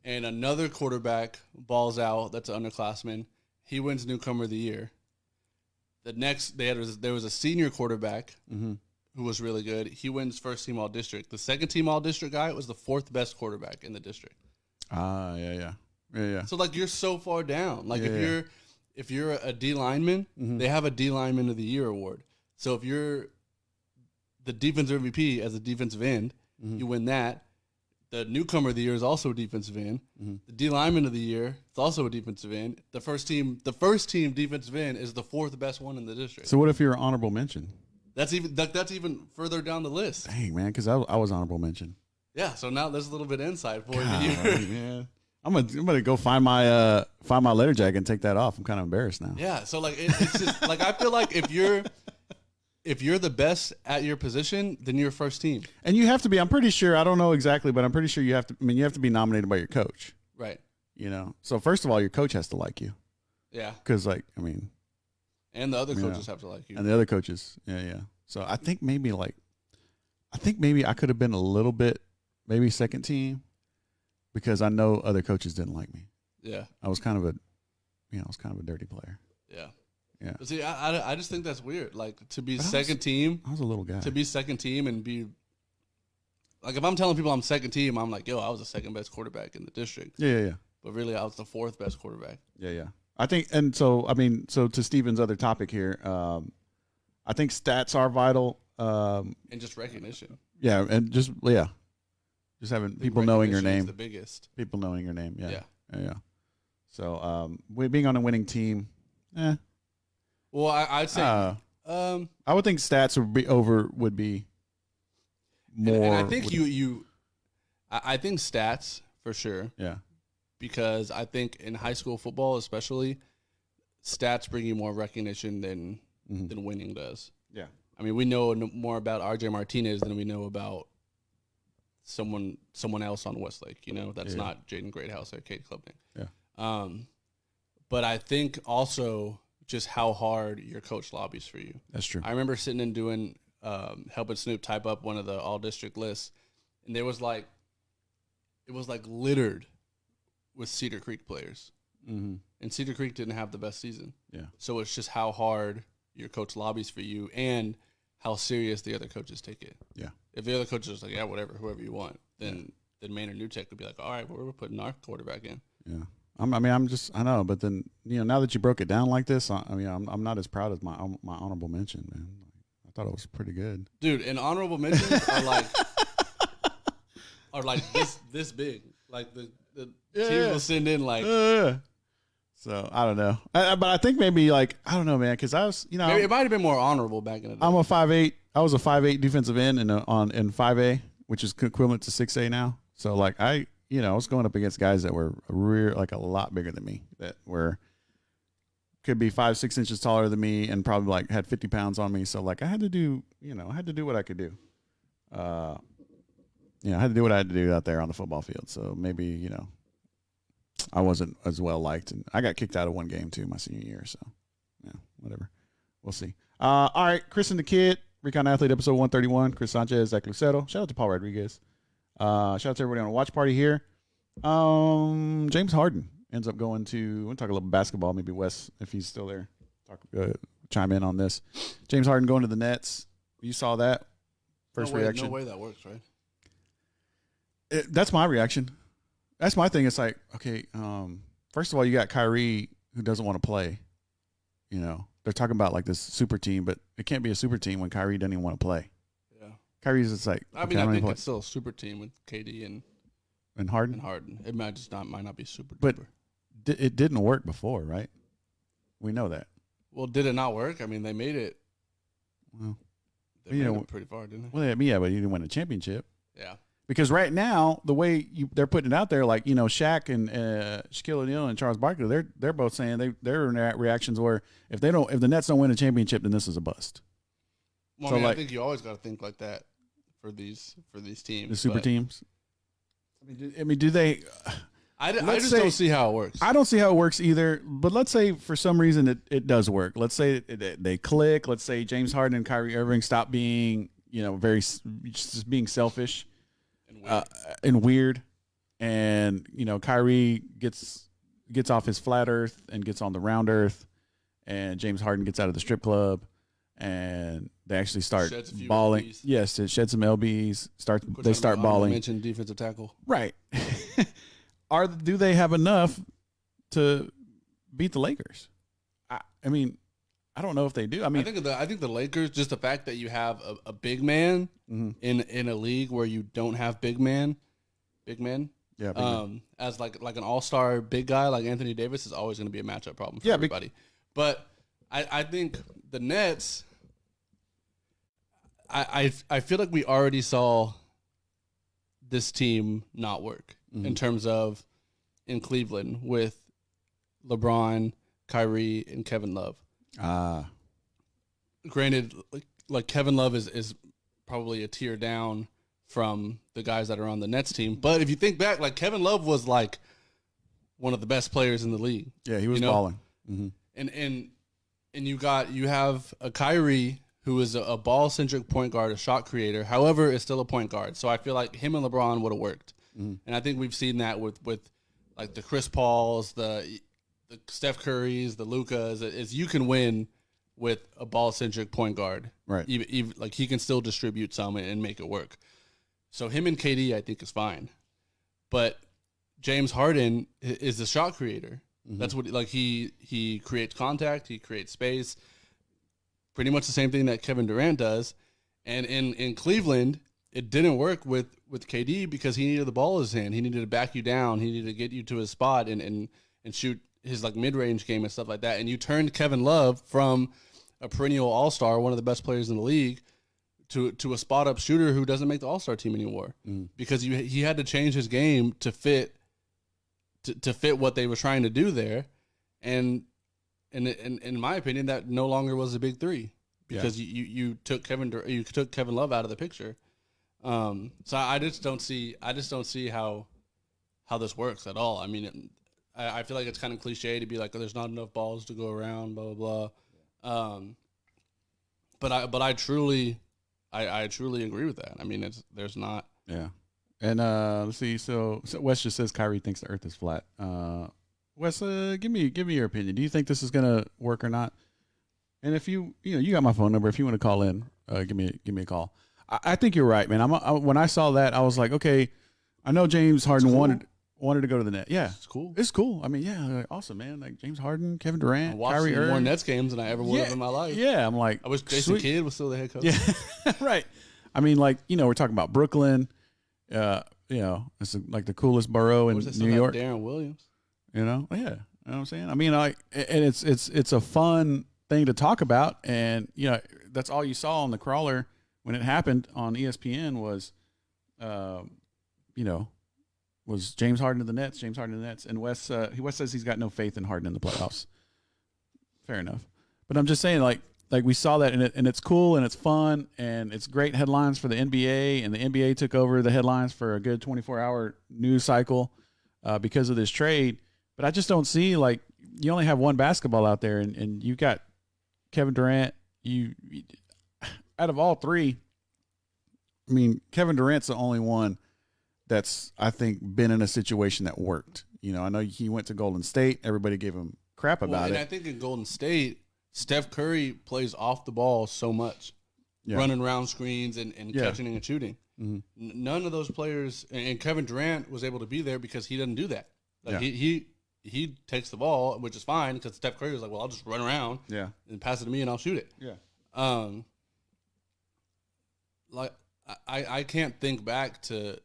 B: and another quarterback balls out that's an underclassman, he wins newcomer of the year. The next there was a senior quarterback who was really good. He wins first team all district. The second team all district guy was the 4th best quarterback in the district.
A: Yeah.
B: So like you're so far down. Like if you're a D lineman, they have a D lineman of the year award. So if you're the defensive MVP as a defensive end, you win that. The newcomer of the year is also a defensive end. The D lineman of the year is also a defensive end. The first team defensive end is the 4th best one in the district.
A: So what if you're an honorable mention?
B: That's even further down the list.
A: Dang, man, because I was honorable mention.
B: Yeah, so now there's a little bit of insight for you.
A: Man. I'm gonna go find my letter jacket and take that off. I'm kind of embarrassed now.
B: Yeah, so like it's just like I feel like if you're the best at your position, then you're first team.
A: And you have to be. I'm pretty sure. I don't know exactly, but I'm pretty sure you have to. I mean, you have to be nominated by your coach.
B: Right.
A: You know. So first of all, your coach has to like you.
B: Yeah.
A: Because I mean.
B: And the other coaches have to like you.
A: And the other coaches, yeah. So I think maybe I could have been a little bit maybe second team. Because I know other coaches didn't like me.
B: Yeah,
A: I was kind of a dirty player. Yeah.
B: But see, I just think that's weird. Like to be second team.
A: I was a little guy.
B: To be second team and be like, if I'm telling people I'm second team, I'm like, yo, I was the second best quarterback in the district.
A: Yeah.
B: But really, I was the fourth best quarterback.
A: Yeah. I think, and so to Steven's other topic here, I think stats are vital.
B: And just recognition.
A: Yeah, and just having people knowing your name.
B: The biggest.
A: People knowing your name.
B: Yeah.
A: So, being on a winning team,
B: Well, I'd say.
A: I would think stats would be more.
B: And I think I think stats for sure.
A: Yeah.
B: Because I think in high school football, especially, stats bring you more recognition than winning does.
A: Yeah.
B: I mean, we know more about RJ Martinez than we know about someone else on Westlake, that's not Jaden Greathouse or Kydd Clubnik.
A: Yeah.
B: But I think also just how hard your coach lobbies for you.
A: That's true.
B: I remember sitting and doing, helping Snoop type up one of the all district lists, and it was like littered with Cedar Creek players.
A: Mm-hmm.
B: And Cedar Creek didn't have the best season.
A: Yeah.
B: So it's just how hard your coach lobbies for you and how serious the other coaches take it.
A: Yeah.
B: If the other coach is like, yeah, whatever, whoever you want, then Maynard New Tech would be like, all right, well, we're putting our quarterback in.
A: Yeah. I know, but then, now that you broke it down like this, I'm not as proud as my honorable mention, man. I thought it was pretty good.
B: Dude, and honorable mentions are like this big. Like the teams will send in like.
A: So I don't know, but I think maybe I don't know, man, because I was
B: maybe it might have been more honorable back in the day.
A: I'm a 5'8". I was a 5'8" defensive end in 5A, which is equivalent to 6A now. So I was going up against guys that were a lot bigger than me, that could be 5-6 inches taller than me and probably had 50 pounds on me. So I had to do what I could do. I had to do what I had to do out there on the football field. So maybe I wasn't as well liked, and I got kicked out of one game too my senior year. So, yeah, whatever. We'll see. All right, Chris and the Kid, Recon Athlete, episode 131. Chris Sanchez, Zach Lucero. Shout out to Paul Rodriguez. Shout out to everybody on the watch party here. James Harden ends up going to. We'll talk a little basketball. Maybe Wes, if he's still there, chime in on this. James Harden going to the Nets. You saw that first reaction.
B: No way that works, right?
A: That's my reaction. That's my thing. It's like, okay, first of all, you got Kyrie who doesn't want to play. They're talking about this super team, but it can't be a super team when Kyrie doesn't even want to play.
B: Yeah.
A: Kyrie's just like,
B: I think it's still a super team with KD
A: and Harden.
B: It might not be super.
A: But
B: duper.
A: It didn't work before, right? We know that.
B: Well, did it not work? I mean, they made it.
A: Well,
B: they made it pretty far, didn't they?
A: Well, yeah, but you didn't win a championship.
B: Yeah.
A: Because right now, the way they're putting it out there, Shaq and Shaquille O'Neal and Charles Barkley, they're both saying their reactions were if the Nets don't win a championship, then this is a bust.
B: Well, so I think you always got to think like that for these teams,
A: the super teams. Do they?
B: I just don't see how it works.
A: I don't see how it works either. But let's say for some reason it does work. Let's say they click. Let's say James Harden and Kyrie Irving stop being just being selfish. And weird, and Kyrie gets off his flat Earth and gets on the round Earth, and James Harden gets out of the strip club, and they actually start balling. LBs. Yes, it sheds some LBs. They start balling.
B: Mentioned defensive tackle,
A: right? Do they have enough to beat the Lakers? I mean, I don't know if they do. I mean,
B: I think the Lakers, just the fact that you have a big man in a league where you don't have big men,
A: yeah,
B: as like an all-star big guy like Anthony Davis is always going to be a matchup problem for everybody. But I think the Nets, I feel like we already saw this team not work in terms of in Cleveland with LeBron, Kyrie, and Kevin Love. Granted, like Kevin Love is probably a tier down from the guys that are on the Nets team. But if you think back, like Kevin Love was like one of the best players in the league.
A: Yeah, he was balling. Mm-hmm.
B: And you have a Kyrie who is a ball-centric point guard, a shot creator. However, is still a point guard. So I feel like him and LeBron would have worked. Mm-hmm. And I think we've seen that with like the Chris Pauls, the Steph Currys, the Lucas. Is you can win with a ball-centric point guard.
A: Right.
B: Even like he can still distribute some and make it work. So him and KD, I think, is fine. But James Harden is the shot creator. Mm-hmm. That's what he creates contact, he creates space. Pretty much the same thing that Kevin Durant does. And in Cleveland, it didn't work with KD because he needed the ball in his hand. He needed to back you down. He needed to get you to his spot and shoot his like mid-range game and stuff like that. And you turned Kevin Love from a perennial all-star, one of the best players in the league, to a spot-up shooter who doesn't make the all-star team anymore. Because he had to change his game to fit what they were trying to do there. And in my opinion, that no longer was a big three because you took Kevin Love out of the picture. So I just don't see how this works at all. I mean, I feel like it's kind of cliche to be like, oh, there's not enough balls to go around, blah blah blah. But I truly agree with that. I mean, there's not.
A: Yeah. And let's see. So Wes just says Kyrie thinks the Earth is flat. Wes, give me your opinion. Do you think this is gonna work or not? And if you got my phone number. If you want to call in, give me a call. I think you're right, man. When I saw that, I was like, okay, I know James Harden wanted to go to the net. Yeah,
B: it's cool.
A: It's cool. I mean, yeah, like, awesome, man. Like James Harden, Kevin Durant, Kyrie Irving.
B: More Nets games than I ever would have in my life.
A: Yeah, I'm like,
B: I wish Jason Kidd was still the head coach.
A: Yeah, right. I mean, like we're talking about Brooklyn. It's like the coolest borough in New York.
B: Darren Williams.
A: Yeah, you know what I'm saying. I mean, and it's a fun thing to talk about, and that's all you saw on the crawler when it happened on ESPN was, was James Harden to the Nets, James Harden to the Nets, and Wes says he's got no faith in Harden in the playoffs. Fair enough, but I'm just saying, like we saw that, and it's cool and it's fun and it's great headlines for the NBA, and the NBA took over the headlines for a good 24-hour news cycle because of this trade. But I just don't see, like, you only have one basketball out there, and you got Kevin Durant. You out of all three, I mean, Kevin Durant's the only one that's, I think, been in a situation that worked. I know he went to Golden State. Everybody gave him crap about it.
B: And I think in Golden State, Steph Curry plays off the ball so much, running around screens and catching and shooting. Mm-hmm. None of those players, and Kevin Durant was able to be there because he doesn't do that. Like he takes the ball, which is fine because Steph Curry was like, well, I'll just run around and pass it to me and I'll shoot it.
A: Yeah.
B: Like I can't think back to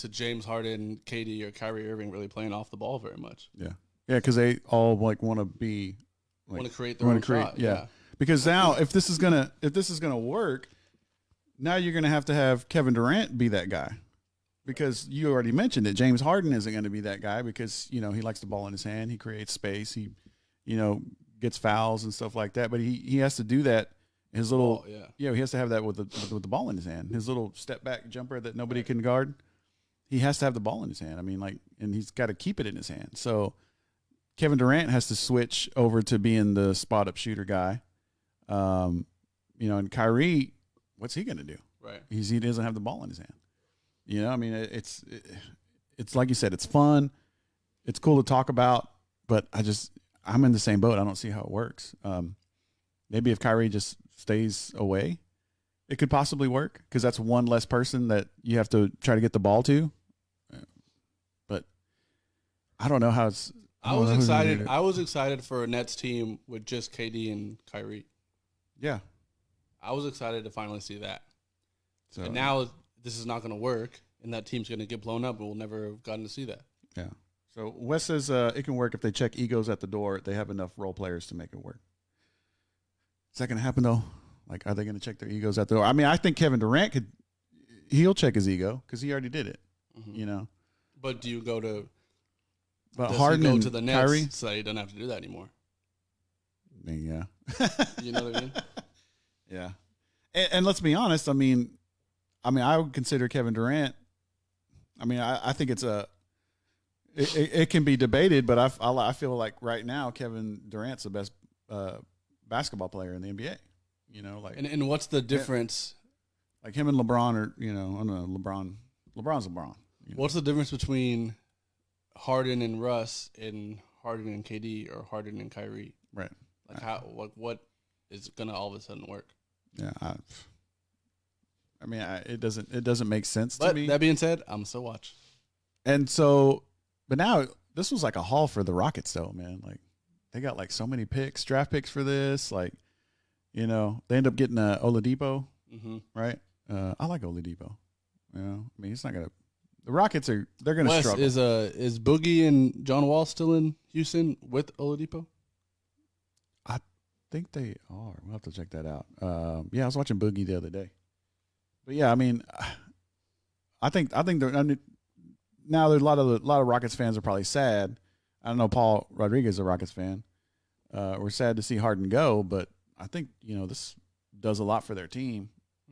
B: James Harden, KD, or Kyrie Irving really playing off the ball very much.
A: Yeah. Yeah, because they all like want to be.
B: Want to create their own shot.
A: Yeah. Because now, if this is gonna work, now you're gonna have to have Kevin Durant be that guy, because you already mentioned that James Harden isn't going to be that guy because he likes the ball in his hand, he creates space, he gets fouls and stuff like that, but he has to do that. His little he has to have that with the ball in his hand. His little step back jumper that nobody can guard. He has to have the ball in his hand. I mean, and he's got to keep it in his hand. So Kevin Durant has to switch over to being the spot up shooter guy. And Kyrie, what's he going to do?
B: Right.
A: He doesn't have the ball in his hand. I mean, it's like you said, it's fun. It's cool to talk about, but I'm in the same boat. I don't see how it works. Maybe if Kyrie just stays away, it could possibly work because that's one less person that you have to try to get the ball to. But I don't know how it's.
B: I was excited. I was excited for a Nets team with just KD and Kyrie.
A: Yeah,
B: I was excited to finally see that.
A: So,
B: and now this is not going to work, and that team's going to get blown up, and we'll never have gotten to see that.
A: Yeah. So Wes says it can work if they check egos at the door. They have enough role players to make it work. Is that going to happen though? Like, are they going to check their egos at the door? I mean, I think Kevin Durant could. he'll check his ego because he already did it.
B: Mm-hmm.
A: You know.
B: But do you go to?
A: But
B: does
A: Harden
B: he go
A: and
B: to the Nets
A: Kyrie,
B: so he doesn't have to do that anymore?
A: I mean, yeah.
B: You know what I mean?
A: Yeah. And let's be honest. I mean, I would consider Kevin Durant. I mean, I think it can be debated, but I feel like right now Kevin Durant's the best basketball player in the NBA. You know, like
B: and what's the difference?
A: Like him and LeBron are, I don't know, LeBron's LeBron. You know?
B: What's the difference between Harden and Russ and Harden and KD or Harden and Kyrie?
A: Right.
B: Like what is gonna all of a sudden work?
A: Yeah. I mean, it doesn't make sense to me.
B: That being said, I'm still watch.
A: And so, but now this was like a haul for the Rockets, though, man. Like they got like so many draft picks for this. Like, they end up getting Oladipo, right? I like Oladipo. I mean, he's not gonna. The Rockets they're gonna struggle.
B: Is Boogie and John Wall still in Houston with Oladipo?
A: I think they are. We'll have to check that out. Yeah, I was watching Boogie the other day. But yeah, I mean, I think now there's a lot of Rockets fans are probably sad. I don't know. Paul Rodriguez is a Rockets fan. We're sad to see Harden go, but I think this does a lot for their team,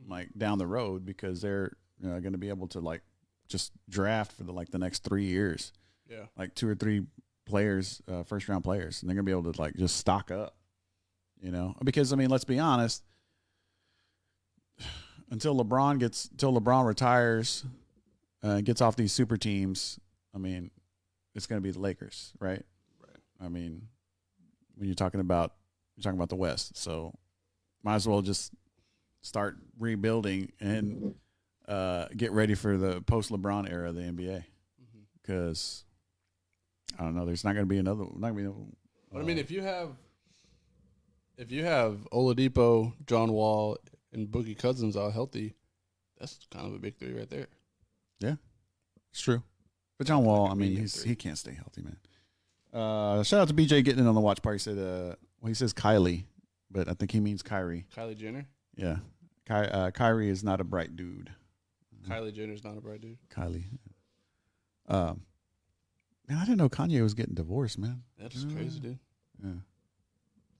A: like down the road, because they're going to be able to like just draft for the next 3 years.
B: Yeah,
A: like 2 or 3 players, first round players, and they're going to be able to like just stock up. Because I mean, let's be honest. Until LeBron retires, gets off these super teams, I mean, it's going to be the Lakers, right?
B: Right.
A: I mean, when you're talking about the West, so might as well just start rebuilding and get ready for the post LeBron era of the NBA, because I don't know, there's not going to be another. Not going to be.
B: But I mean, if you have Oladipo, John Wall, and Boogie Cousins all healthy, that's kind of a big 3 right there.
A: Yeah, it's true. But John Wall, I mean, he can't stay healthy, man. Shout out to BJ getting in on the watch party. He said, he says Kylie, but I think he means Kyrie.
B: Kylie Jenner?
A: Yeah. Kyrie is not a bright dude.
B: Kylie Jenner's not a bright dude.
A: Kylie. Man, I didn't know Kanye was getting divorced, man.
B: That's just crazy, dude.
A: Yeah.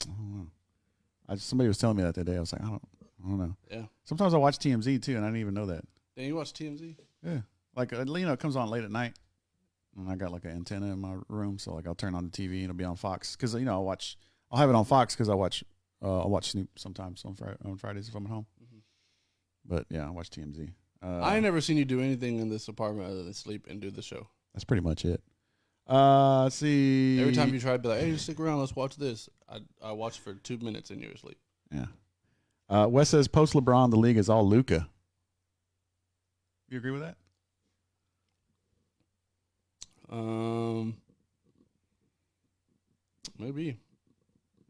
A: I don't know. Somebody was telling me that today. I was like, I don't know. Yeah. Sometimes I watch TMZ too, and I didn't even know that.
B: Then you watch TMZ?
A: Yeah. Like, it comes on late at night, and I got like an antenna in my room, so like I'll turn on the TV and it'll be on Fox, because I'll have it on Fox because I'll watch Snoop sometimes on Fridays if I'm at home. But yeah, I watch TMZ.
B: I ain't never seen you do anything in this apartment other than sleep and do the show.
A: That's pretty much it. Let's see.
B: Every time you try to be like, hey, just stick around, let's watch this, I watched for 2 minutes and you were asleep.
A: Yeah. Wes says post LeBron, the league is all Luka. You agree with that?
B: Maybe.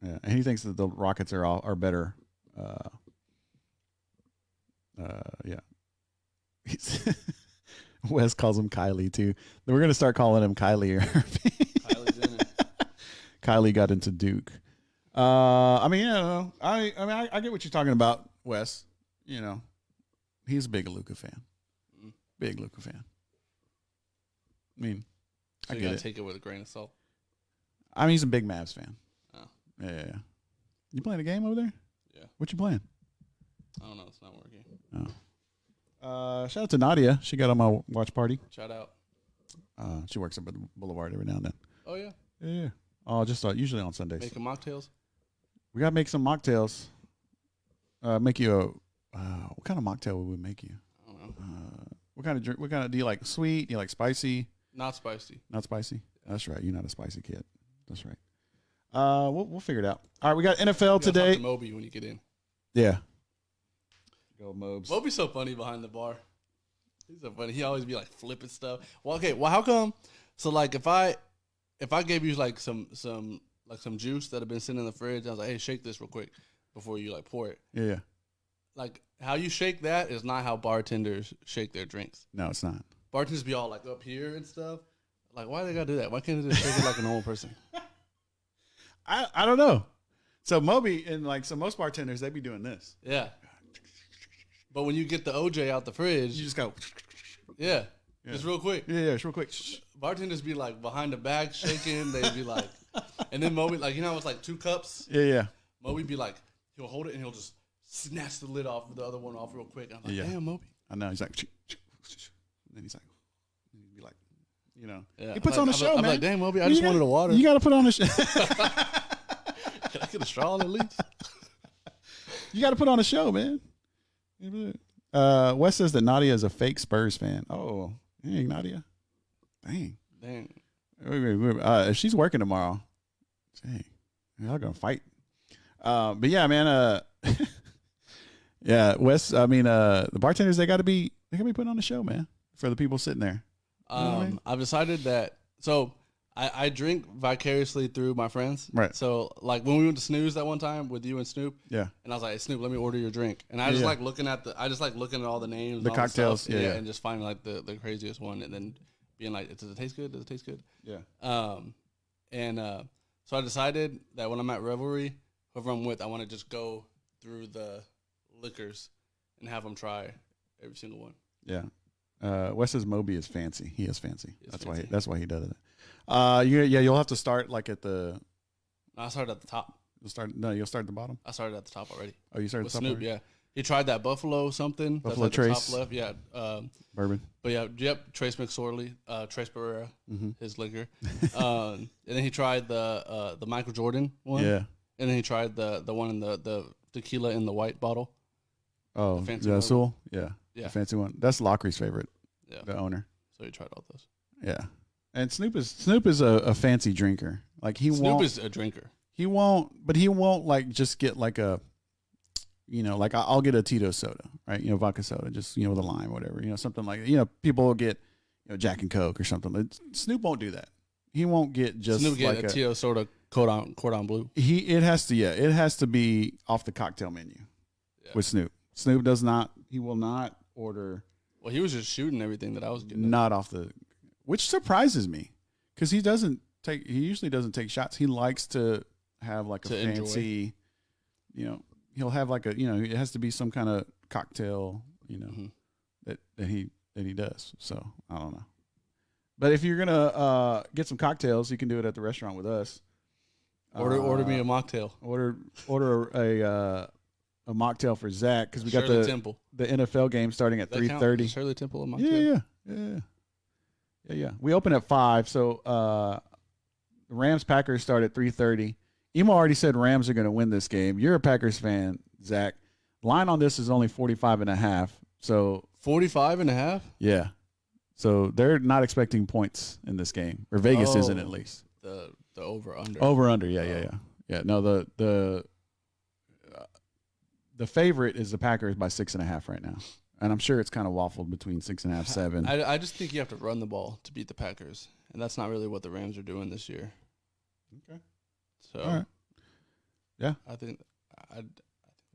A: Yeah, and he thinks that the Rockets are better. Yeah. Wes calls him Kylie too. We're gonna start calling him Kylie.
B: Kylie Jenner.
A: Kylie got into Duke. I mean, I get what you're talking about, Wes. He's a big Luka fan. Big Luka fan. I mean,
B: so you gotta take it with a grain of salt.
A: I mean, he's a big Mavs fan.
B: Oh.
A: Yeah. You playing a game over there?
B: Yeah.
A: What you playing?
B: I don't know. It's not working.
A: Oh. Shout out to Nadia. She got on my watch party.
B: Shout out.
A: She works up at the Boulevard every now and then.
B: Oh, yeah?
A: Yeah. Oh, just usually on Sundays.
B: Making mocktails?
A: We got to make some mocktails. Make you what kind of mocktail would we make you? I don't know. What kind of drink? What kind of, do you like sweet? Do you like spicy?
B: Not spicy.
A: Not spicy? That's right. You're not a spicy kid. That's right. We'll figure it out. All right, we got NFL today.
B: Talk to Moby when you get in.
A: Yeah. Go Mobes.
B: Moby's so funny behind the bar. He's so funny. He always be like flipping stuff. Well, okay. Well, how come? So like, if I gave you like some juice that had been sitting in the fridge, I was like, hey, shake this real quick before you like pour it.
A: Yeah.
B: Like how you shake that is not how bartenders shake their drinks.
A: No, it's not.
B: Bartenders be all like up here and stuff. Like, why they gotta do that? Why can't they just shake it like a normal person?
A: I don't know. So Moby and most bartenders, they be doing this.
B: Yeah. But when you get the OJ out the fridge,
A: You just go.
B: yeah, just real quick.
A: Yeah, it's real quick.
B: Bartenders be like behind the bag shaking. They'd be like, and then Moby, like, you know, it's like 2 cups.
A: Yeah.
B: Moby be like, he'll hold it and he'll just snatch the lid off the other one off real quick. I'm like, damn, Moby.
A: I know. He's like, and then he'd be like, you know,
B: Yeah.
A: he puts on a show, man.
B: I'm like, damn, Moby, I just wanted a water.
A: You got to put on a show.
B: Can I get a straw at least?
A: You got to put on a show, man. Wes says that Nadia is a fake Spurs fan. Oh, hey, Nadia. Dang. Wait. She's working tomorrow. Dang. Y'all going to fight. But yeah, man. Yeah, Wes. I mean, the bartenders, they got to be putting on a show, man, for the people sitting there. You know what I mean?
B: I've decided that. So I drink vicariously through my friends.
A: Right.
B: So like when we went to Snooze that one time with you and Snoop.
A: Yeah.
B: And I was like, hey, Snoop, let me order your drink. And I just like looking at all the names,
A: the
B: and all
A: cocktails,
B: the stuff, and just finding like the craziest one, and then being like, does it taste good? Does it taste good?
A: Yeah.
B: So I decided that when I'm at Revelry, whoever I'm with, I want to just go through the liquors and have them try every single one.
A: Yeah. Wes says Moby is fancy. He is fancy. That's why he does it. You'll have to start like at the.
B: I started at the top.
A: You'll start at the bottom.
B: I started at the top already.
A: Oh, you started
B: with
A: at the top
B: Snoop,
A: already?
B: yeah. He tried that Buffalo something.
A: Buffalo
B: that's at
A: Trace.
B: the top left, yeah.
A: Bourbon.
B: But yep. Trace McSorley, Trace Barrera, his liquor, and then he tried the Michael Jordan one.
A: Yeah.
B: And then he tried the one in the tequila in the white bottle.
A: Oh,
B: fancy
A: the
B: one.
A: Azul. Yeah.
B: Yeah.
A: The fancy one. That's Lockery's favorite.
B: Yeah.
A: The owner.
B: So he tried all those.
A: Yeah. And Snoop is a fancy drinker. Like
B: Snoop is a drinker.
A: He won't like just get like a, you know, like I'll get a Tito soda, right? You know, vodka soda, just, you know, with a lime or whatever, you know, something like, you know, people will get, you know, Jack and Coke or something. Snoop won't do that. He won't get just
B: Snoop get
A: like
B: a Tito soda cordon bleu.
A: It has to be off the cocktail menu with Snoop. Snoop he will not order.
B: Well, he was just shooting everything that I was getting.
A: Not off which surprises me because he usually doesn't take shots. He likes to have like a fancy, you know, he'll have like it has to be some kind of cocktail, you know, that he does. So I don't know. But if you're gonna get some cocktails, you can do it at the restaurant with us.
B: Order me a mocktail.
A: Order a mocktail for Zach because we got the NFL game starting at 3:30.
B: Shirley Temple a mocktail.
A: Yeah. We open at 5, so the Rams Packers start at 3:30. Emo already said Rams are going to win this game. You're a Packers fan, Zach. Line on this is only 45.5. So
B: 45.5.
A: Yeah. So they're not expecting points in this game, or Vegas isn't at least.
B: The over under.
A: Over under. Yeah. No, the favorite is the Packers by 6.5 right now. And I'm sure it's kind of waffled between 6.5, 7.
B: I just think you have to run the ball to beat the Packers. And that's not really what the Rams are doing this year.
A: Okay.
B: So,
A: all right. Yeah.
B: I think the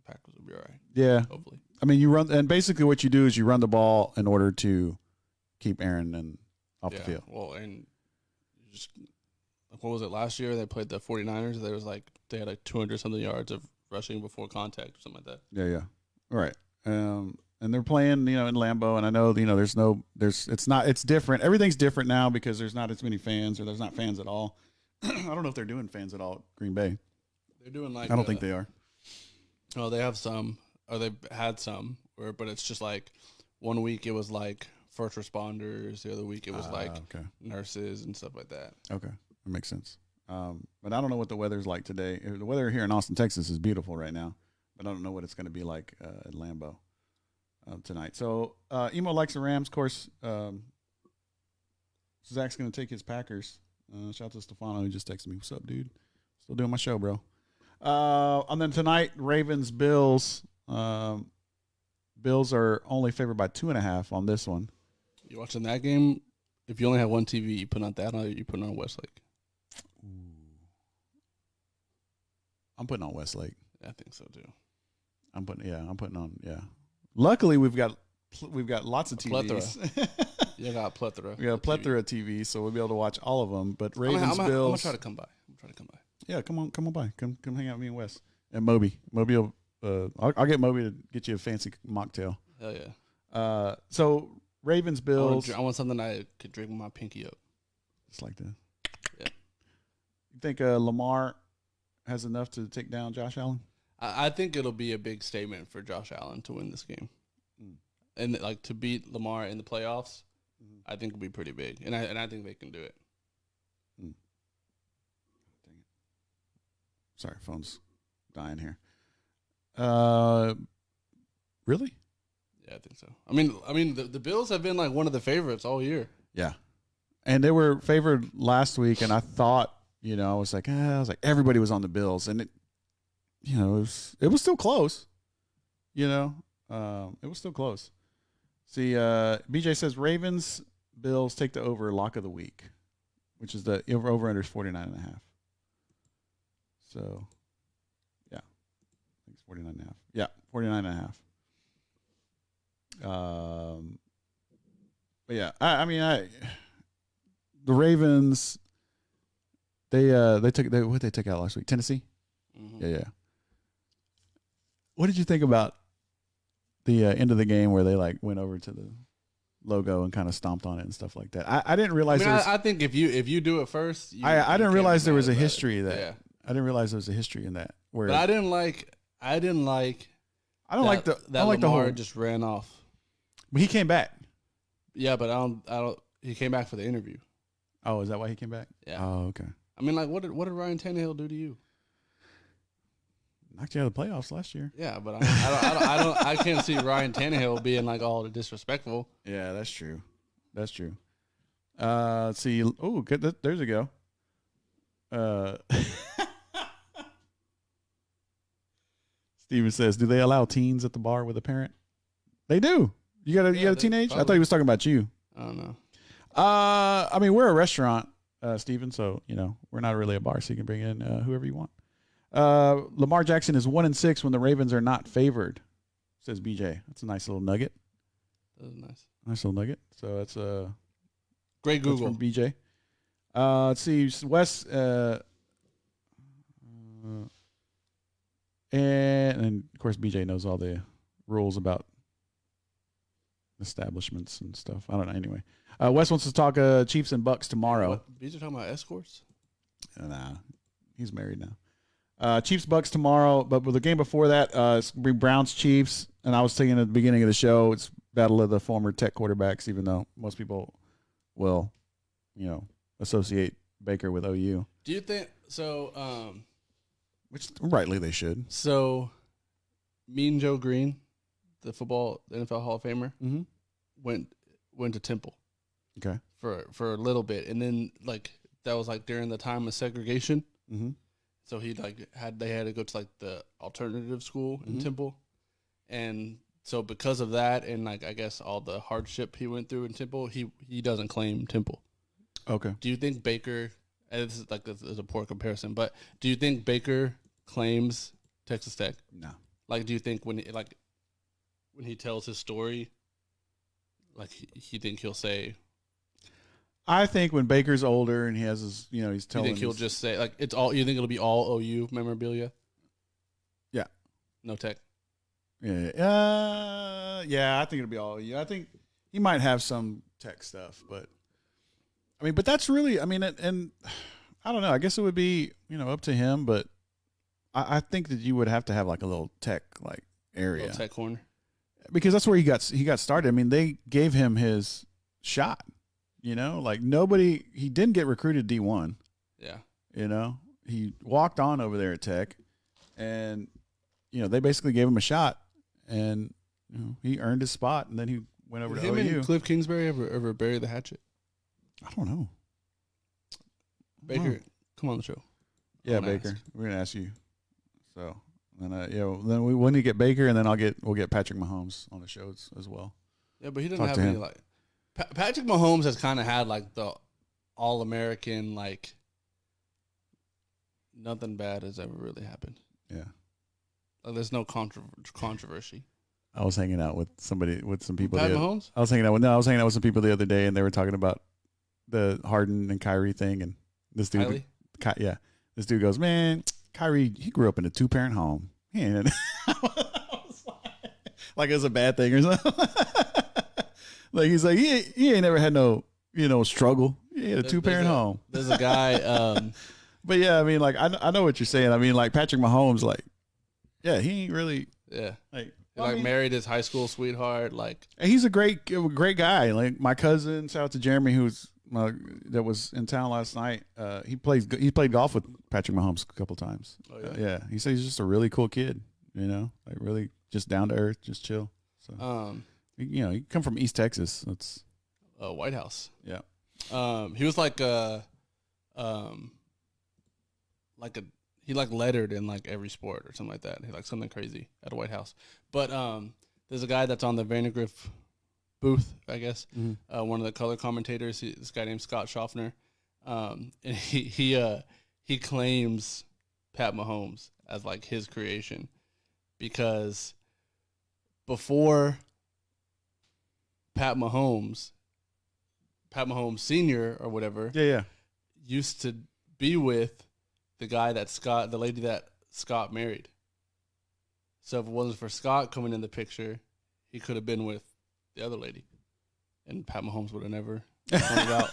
B: Packers will be all right.
A: Yeah.
B: Hopefully.
A: I mean, you run, and basically what you do is you run the ball in order to keep Aaron off the field.
B: Well, and just, what was it last year? They played the 49ers. They had like 200-something yards of rushing before contact or something like that.
A: Yeah. All right. And they're playing, you know, in Lambeau, and I know, you know, it's different. Everything's different now because there's not as many fans, or there's not fans at all. I don't know if they're doing fans at all at Green Bay.
B: They're doing like,
A: I don't think they are.
B: Oh, they have some, or they've had some, but it's just like 1 week it was like first responders, the other week it was nurses and stuff like that.
A: Okay, that makes sense. But I don't know what the weather's like today. The weather here in Austin, Texas is beautiful right now, but I don't know what it's going to be like at Lambeau tonight. So Emo likes the Rams. Of course, Zach's going to take his Packers. Shout out to Stefano who just texted me. What's up, dude? Still doing my show, bro. And then tonight, Ravens, Bills. Bills are only favored by 2.5 on this one.
B: You watching that game? If you only have one TV, you put on that, or you put on Westlake?
A: I'm putting on Westlake.
B: Yeah, I think so too.
A: I'm putting on. Luckily, we've got lots of TVs.
B: You got a plethora.
A: We got a plethora of TVs, so we'll be able to watch all of them. But Ravens, Bills.
B: I'm gonna try to come by.
A: Yeah, come on by. Come hang out with me and Wes and Moby. I'll get Moby to get you a fancy mocktail.
B: Hell yeah.
A: So Ravens Bills.
B: I want something I could drink with my pinky up.
A: Just like that.
B: Yeah.
A: You think Lamar has enough to take down Josh Allen?
B: I think it'll be a big statement for Josh Allen to win this game, and like to beat Lamar in the playoffs. I think it'll be pretty big, and I think they can do it.
A: Dang it! Sorry, phone's dying here. Really?
B: Yeah, I think so. I mean, the Bills have been like one of the favorites all year.
A: Yeah, and they were favored last week, and I thought, I was like everybody was on the Bills, and it was still close. It was still close. See, BJ says Ravens Bills take the over lock of the week, which is the over under is 49.5. So, yeah, I think it's 49.5. Yeah, 49.5. But yeah, the Ravens, they took out last week? Tennessee. Mm-hmm. Yeah. What did you think about the end of the game where they like went over to the logo and kind of stomped on it and stuff like that? I didn't realize.
B: I think if you do it first,
A: I didn't realize there was a history that. Yeah. I didn't realize there was a history in that. Where
B: but I don't like the Lamar just ran off.
A: But he came back.
B: Yeah, but I don't. He came back for the interview.
A: Oh, is that why he came back?
B: Yeah.
A: Oh, okay.
B: I mean, like, what did Ryan Tannehill do to you?
A: Knocked you out of the playoffs last year.
B: Yeah, but I can't see Ryan Tannehill being like all disrespectful.
A: Yeah, that's true. Let's see. Oh, good. There's a go. Steven says, "Do they allow teens at the bar with a parent?" They do. You got a teenage? Probably. I thought he was talking about you.
B: I don't know.
A: I mean, we're a restaurant, Steven, so we're not really a bar, so you can bring in whoever you want. Lamar Jackson is 1-6 when the Ravens are not favored, says BJ. That's a nice little nugget.
B: That was nice.
A: Nice little nugget. So that's
B: great Google
A: from BJ. Let's see, Wes, and of course BJ knows all the rules about establishments and stuff. I don't know. Anyway, Wes wants to talk Chiefs and Bucks tomorrow.
B: What? BJ talking about escorts?
A: Nah, he's married now. Chiefs Bucks tomorrow, but with the game before that, it's gonna be Browns Chiefs. And I was thinking at the beginning of the show, it's battle of the former Tech quarterbacks, even though most people will, associate Baker with OU.
B: Do you think so?
A: Which rightly they should.
B: So, Mean Joe Green, the NFL Hall of Famer, went to Temple.
A: Okay.
B: For a little bit, and then that was during the time of segregation.
A: Mm-hmm.
B: So he had to go to the alternative school in Temple, and so because of that and I guess all the hardship he went through in Temple, he doesn't claim Temple.
A: Okay.
B: Do you think Baker? And this is a poor comparison, but do you think Baker claims Texas Tech?
A: No.
B: Do you think when he tells his story, he think he'll say?
A: I think when Baker's older and he has his, he's telling.
B: You think he'll just say it's all? You think it'll be all OU memorabilia?
A: Yeah.
B: No Tech.
A: Yeah. Yeah. I think it'll be all OU. I think he might have some Tech stuff, but but that's really, and I don't know. I guess it would be, up to him, but I think that you would have to have a little Tech area,
B: Tech corner,
A: because that's where he got started. They gave him his shot. Nobody, he didn't get recruited D1.
B: Yeah.
A: He walked on over there at Tech, and, they basically gave him a shot, and, he earned his spot, and then he went over to OU.
B: And Cliff Kingsbury ever bury the hatchet?
A: I don't know.
B: Baker, come on the show.
A: Yeah, Baker. Ask. We're going to ask you. So, then, then we need to get Baker, and then we'll get Patrick Mahomes on the show as well.
B: Yeah, but he doesn't have any, Patrick Mahomes has kind of had the All-American, nothing bad has ever really happened.
A: Yeah.
B: There's no controversy.
A: I was hanging out with some people.
B: Pat Mahomes?
A: I was hanging out with some people the other day, and they were talking about the Harden and Kyrie thing, and this dude, this dude goes, "Man, Kyrie, he grew up in a 2-parent home." I like it's a bad thing or something. Like he's like he ain't never had no struggle. He had a 2-parent home.
B: There's a guy.
A: But yeah, I mean, like I know what you're saying. I mean, like Patrick Mahomes, like yeah, he ain't really
B: like married his high school sweetheart. Like
A: he's a great guy. Like my cousin, shout out to Jeremy, who's that was in town last night. He played golf with Patrick Mahomes a couple times. Oh, yeah. Yeah, he says he's just a really cool kid. Like really just down to earth, just chill. So you come from East Texas. That's
B: White House.
A: Yeah.
B: He was he lettered in like every sport or something like that. He like something crazy at a White House. But there's a guy that's on the Vandergriff booth, I guess. Mm-hmm. One of the color commentators. This guy named Scott Schaffner. And he claims Pat Mahomes as like his creation because before Pat Mahomes Sr. or whatever, used to be with the lady that Scott married. So if it wasn't for Scott coming in the picture, he could have been with the other lady, and Pat Mahomes would have never found out.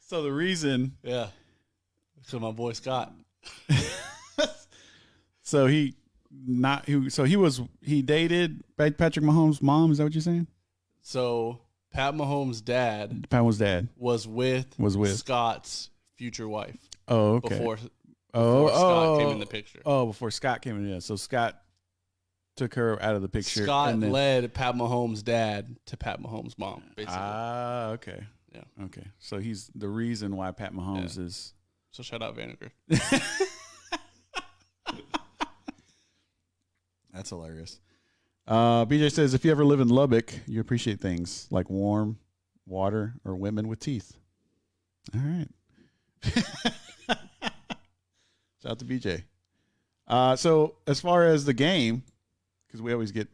A: So the reason,
B: because my boy Scott.
A: So he dated Patrick Mahomes' mom. Is that what you're saying?
B: So Pat Mahomes' dad was with Scott's future wife.
A: Oh, okay.
B: Before Scott came in the picture.
A: Oh, before Scott came in, yeah. So Scott took her out of the picture.
B: Scott led Pat Mahomes' dad to Pat Mahomes' mom, basically.
A: Ah, okay.
B: Yeah.
A: Okay. So he's the reason why Pat Mahomes is.
B: So shout out Vandergriff.
A: That's hilarious. BJ says, if you ever live in Lubbock, you appreciate things like warm water or women with teeth. All right. Shout out to BJ. So as far as the game, because we always get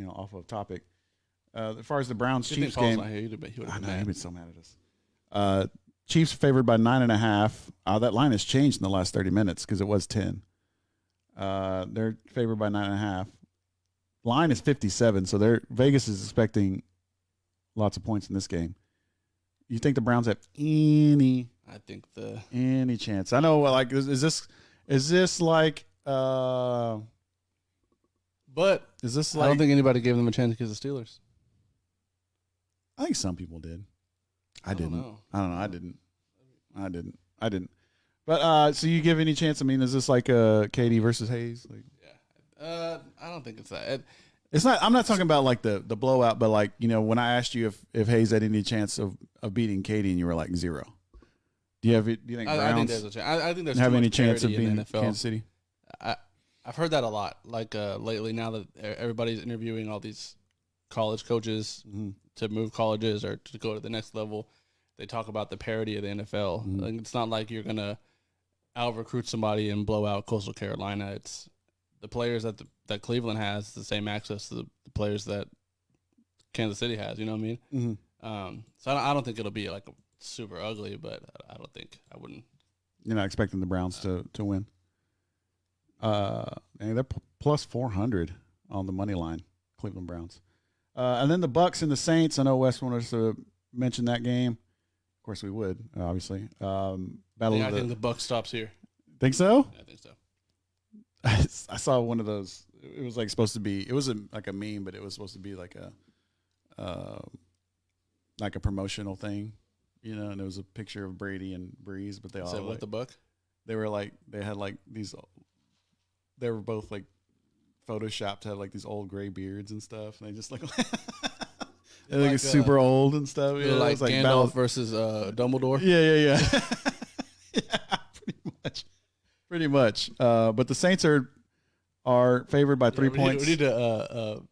A: off of topic. As far as the Browns Chiefs game,
B: he'd
A: been so mad at us. Chiefs favored by 9.5. That line has changed in the last 30 minutes because it was 10. They're favored by 9.5. Line is 57, so Vegas is expecting lots of points in this game. You think the Browns have any chance? I know, like, is this like? But is this like?
B: I don't think anybody gave them a chance against the Steelers.
A: I think some people did. I don't know. I didn't. But so you give any chance? I mean, is this like Kydd versus Hayes? Like,
B: I don't think it's that.
A: It's not. I'm not talking about like the blowout, but like when I asked you if Hayes had any chance of beating Kydd, and you were like 0. Do you think Browns?
B: I think there's a chance. I think there's
A: have
B: too
A: any
B: much
A: chance of beating
B: NFL.
A: Kansas City?
B: I've heard that a lot. Like lately, now that everybody's interviewing all these college coaches to move colleges or to go to the next level, they talk about the parity of the NFL.
A: Mm-hmm.
B: Like, it's not like you're gonna out recruit somebody and blow out Coastal Carolina. It's the players that Cleveland has the same access to the players that Kansas City has. You know what I mean?
A: Mm-hmm.
B: So I don't think it'll be like super ugly, but I wouldn't.
A: You're not expecting the Browns to win. And they're plus 400 on the money line, Cleveland Browns. And then the Bucks and the Saints. I know Wes wanted us to mention that game. Of course, we would, obviously.
B: I think the Bucks stops here.
A: Think so?
B: Yeah, I think so.
A: I saw one of those. It was like supposed to be. It wasn't like a meme, but it was supposed to be like a promotional thing, And there was a picture of Brady and Breeze, but they all
B: what the Buck?
A: They were like they had like these. They were both like photoshopped to have like these old gray beards and stuff, and they just they're like super old and stuff.
B: Yeah, like Gandalf versus Dumbledore.
A: Yeah. Yeah, pretty much. But the Saints are favored by 3 points.
B: We need to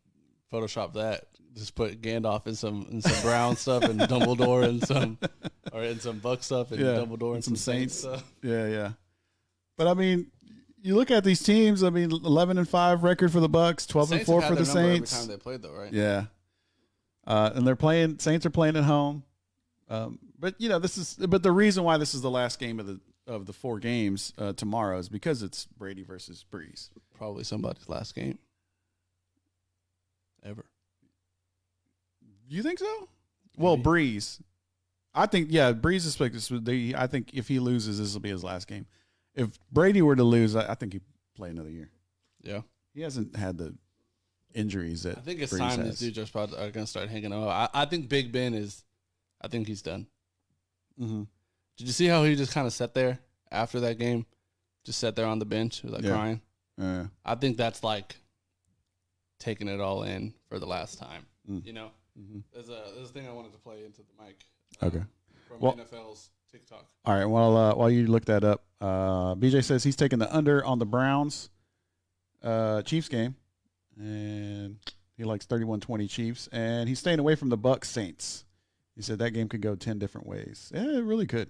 B: Photoshop that. Just put Gandalf in some brown stuff and Dumbledore in some Buck stuff and Dumbledore and some Saints stuff.
A: Yeah. But I mean, you look at these teams. I mean, 11-5 record for the Bucks, 12-4 for the Saints.
B: Every time they played, though, right?
A: Yeah. And Saints are playing at home. But the reason why this is the last game of the 4 games tomorrow is because it's Brady versus Breeze.
B: Probably somebody's last game. ever.
A: You think so? Well, Breeze. I think, Breeze is expected. I think if he loses, this will be his last game. If Brady were to lose, I think he'd play another year.
B: Yeah.
A: He hasn't had the injuries that
B: I think it's
A: Breeze
B: time
A: has.
B: these dudes are going to start hanging out. I think Big Ben I think he's done.
A: Mm-hmm.
B: Did you see how he just kind of sat there after that game? Just sat there on the bench, he was like crying.
A: Yeah.
B: I think that's like taking it all in for the last time.
A: Mm.
B: You know?
A: Mm-hmm.
B: There's a thing I wanted to play into the mic.
A: Okay.
B: From NFL's TikTok.
A: All right. Well, while you look that up, BJ says he's taking the under on the Browns Chiefs game, and he likes 31-20 Chiefs, and he's staying away from the Bucs Saints. He said that game could go 10 different ways. Yeah, it really could.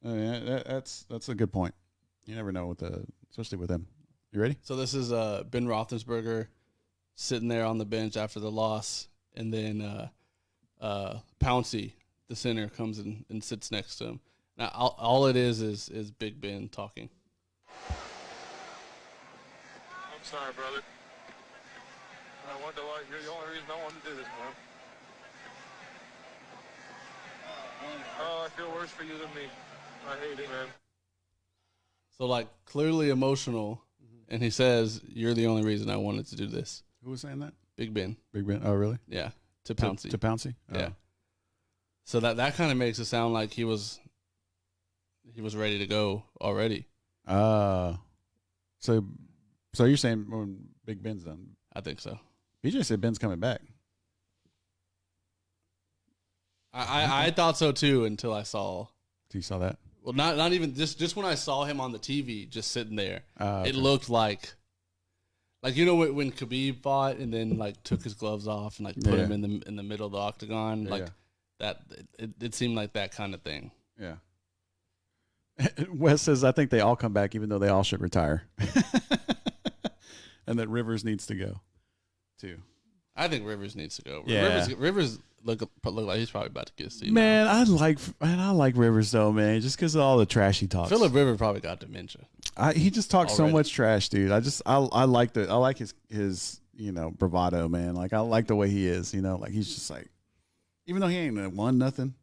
A: I mean, that's a good point. You never know especially with him. You ready?
B: So this is Ben Roethlisberger sitting there on the bench after the loss, and then Pouncey, the center, comes in and sits next to him. Now, all it is Big Ben talking.
C: I'm sorry, brother. I wonder why you're the only reason I wanted to do this, man. Oh, I feel worse for you than me. I hate it, man.
B: So, like, clearly emotional, and he says, "You're the only reason I wanted to do this."
A: Who was saying that?
B: Big Ben.
A: Big Ben. Oh, really?
B: Yeah, to Pouncey.
A: To Pouncey? Oh.
B: Yeah. So that kind of makes it sound like he was ready to go already.
A: So you're saying when Big Ben's done?
B: I think so.
A: BJ said Ben's coming back.
B: I thought so too until I saw.
A: You saw that?
B: Well, not even just when I saw him on the TV, just sitting there.
A: Okay.
B: It looked like you know when Khabib fought and then like took his gloves off and like put him in the middle of the octagon, that. It seemed like that kind of thing.
A: Yeah. Wes says, I think they all come back, even though they all should retire. And that Rivers needs to go, too.
B: I think Rivers needs to go.
A: Yeah.
B: Rivers look like he's probably about to get a seat.
A: Man, I like Rivers, though, man, just because of all the trash he talks.
B: Phillip Rivers probably got dementia.
A: He just talks
B: already.
A: so much trash, dude. I like his bravado, man. Like, I like the way he is, like he's just like, even though he ain't won nothing,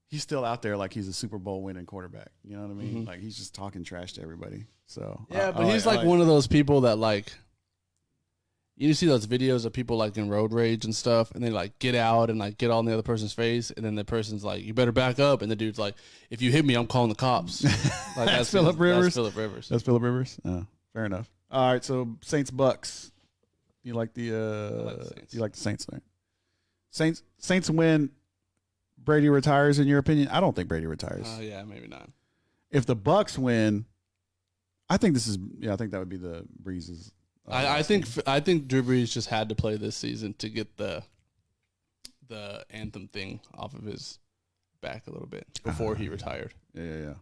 A: he's still out there like he's a Super Bowl winning quarterback. You know what I mean?
B: Mm-hmm.
A: Like, he's just talking trash to everybody. So
B: yeah, but he's like one of those people that like, you see those videos of people like in road rage and stuff, and they like get out and like get all in the other person's face, and then the person's like, "You better back up," and the dude's like, "If you hit me, I'm calling the cops." Like
A: that's Phillip Rivers.
B: That's Phillip Rivers.
A: That's Phillip Rivers. Fair enough. All right, so Saints Bucks. You like the
B: Saints.
A: You like the Saints, right? Saints win. Brady retires, in your opinion? I don't think Brady retires.
B: Yeah, maybe not.
A: If the Bucks win, I think I think that would be the Breeze's.
B: I think Drew Brees just had to play this season to get the anthem thing off of his back a little bit before he retired.
A: Yeah.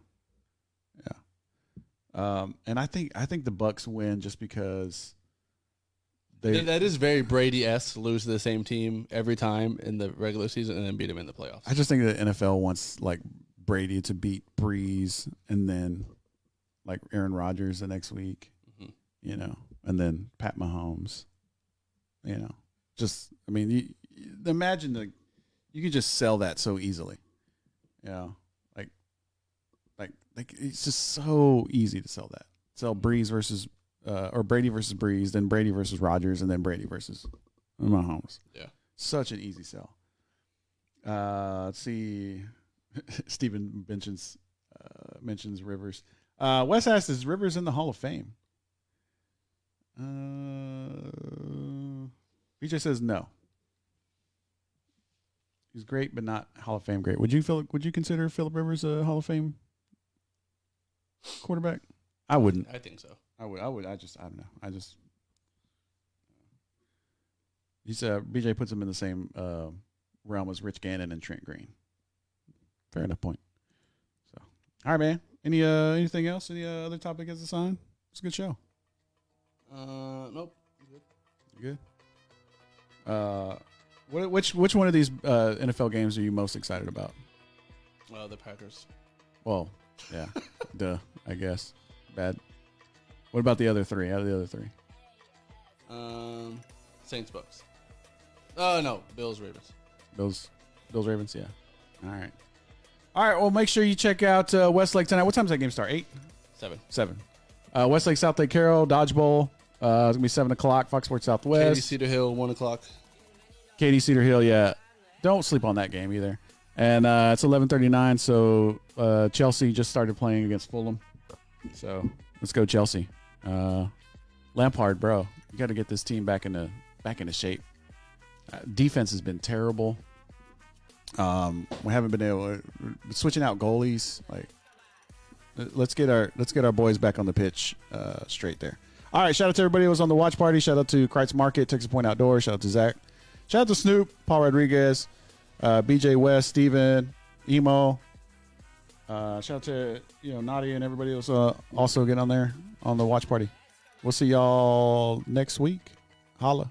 A: And I think the Bucks win just because
B: that is very Brady-esque to lose to the same team every time in the regular season and then beat him in the playoffs.
A: I just think the NFL wants like Brady to beat Breeze and then like Aaron Rodgers the next week, and then Pat Mahomes, just, I mean, you imagine you could just sell that so easily, like it's just so easy to sell that. Sell Breeze versus, or Brady versus Breeze, then Brady versus Rodgers, and then Brady versus Mahomes.
B: Yeah.
A: Such an easy sell. Let's see. Steven mentions Rivers. Wes asks, is Rivers in the Hall of Fame? BJ says no. He's great, but not Hall of Fame great. Would you consider Phillip Rivers a Hall of Fame quarterback? I wouldn't.
B: I think so.
A: I would. I don't know. He's BJ puts him in the same realm as Rich Gannon and Trent Green. Fair enough point. So, all right, man. Anything else? Any other topic as a sign? It's a good show.
B: Nope.
A: You good? Which one of these NFL games are you most excited about?
B: The Packers.
A: Well, yeah, duh. I guess. Bad. What about the other three? Out of the other three,
B: Saints Bucks. No, Bills Ravens.
A: Bills Ravens. Yeah. All right. Well, make sure you check out Westlake tonight. What time does that game start? 8? 7. Westlake, South Lake Carroll, Dodge Bowl. It's gonna be 7 o'clock. Fox Sports Southwest.
B: Katy Cedar Hill, 1 o'clock.
A: Katy Cedar Hill. Yeah. Don't sleep on that game either. And it's 11:39. So Chelsea just started playing against Fulham. So let's go Chelsea. Lampard, bro, you got to get this team back into shape. Defense has been terrible. We haven't been able switching out goalies. Like, let's get our boys back on the pitch straight there. All right, shout out to everybody who was on the watch party. Shout out to Kreitz Market, Texas Point Outdoors. Shout out to Zach. Shout out to Snoop, Paul Rodriguez, BJ West, Steven, Emo. Shout out to Nadia and everybody else also getting on there on the watch party. We'll see y'all next week. Holla.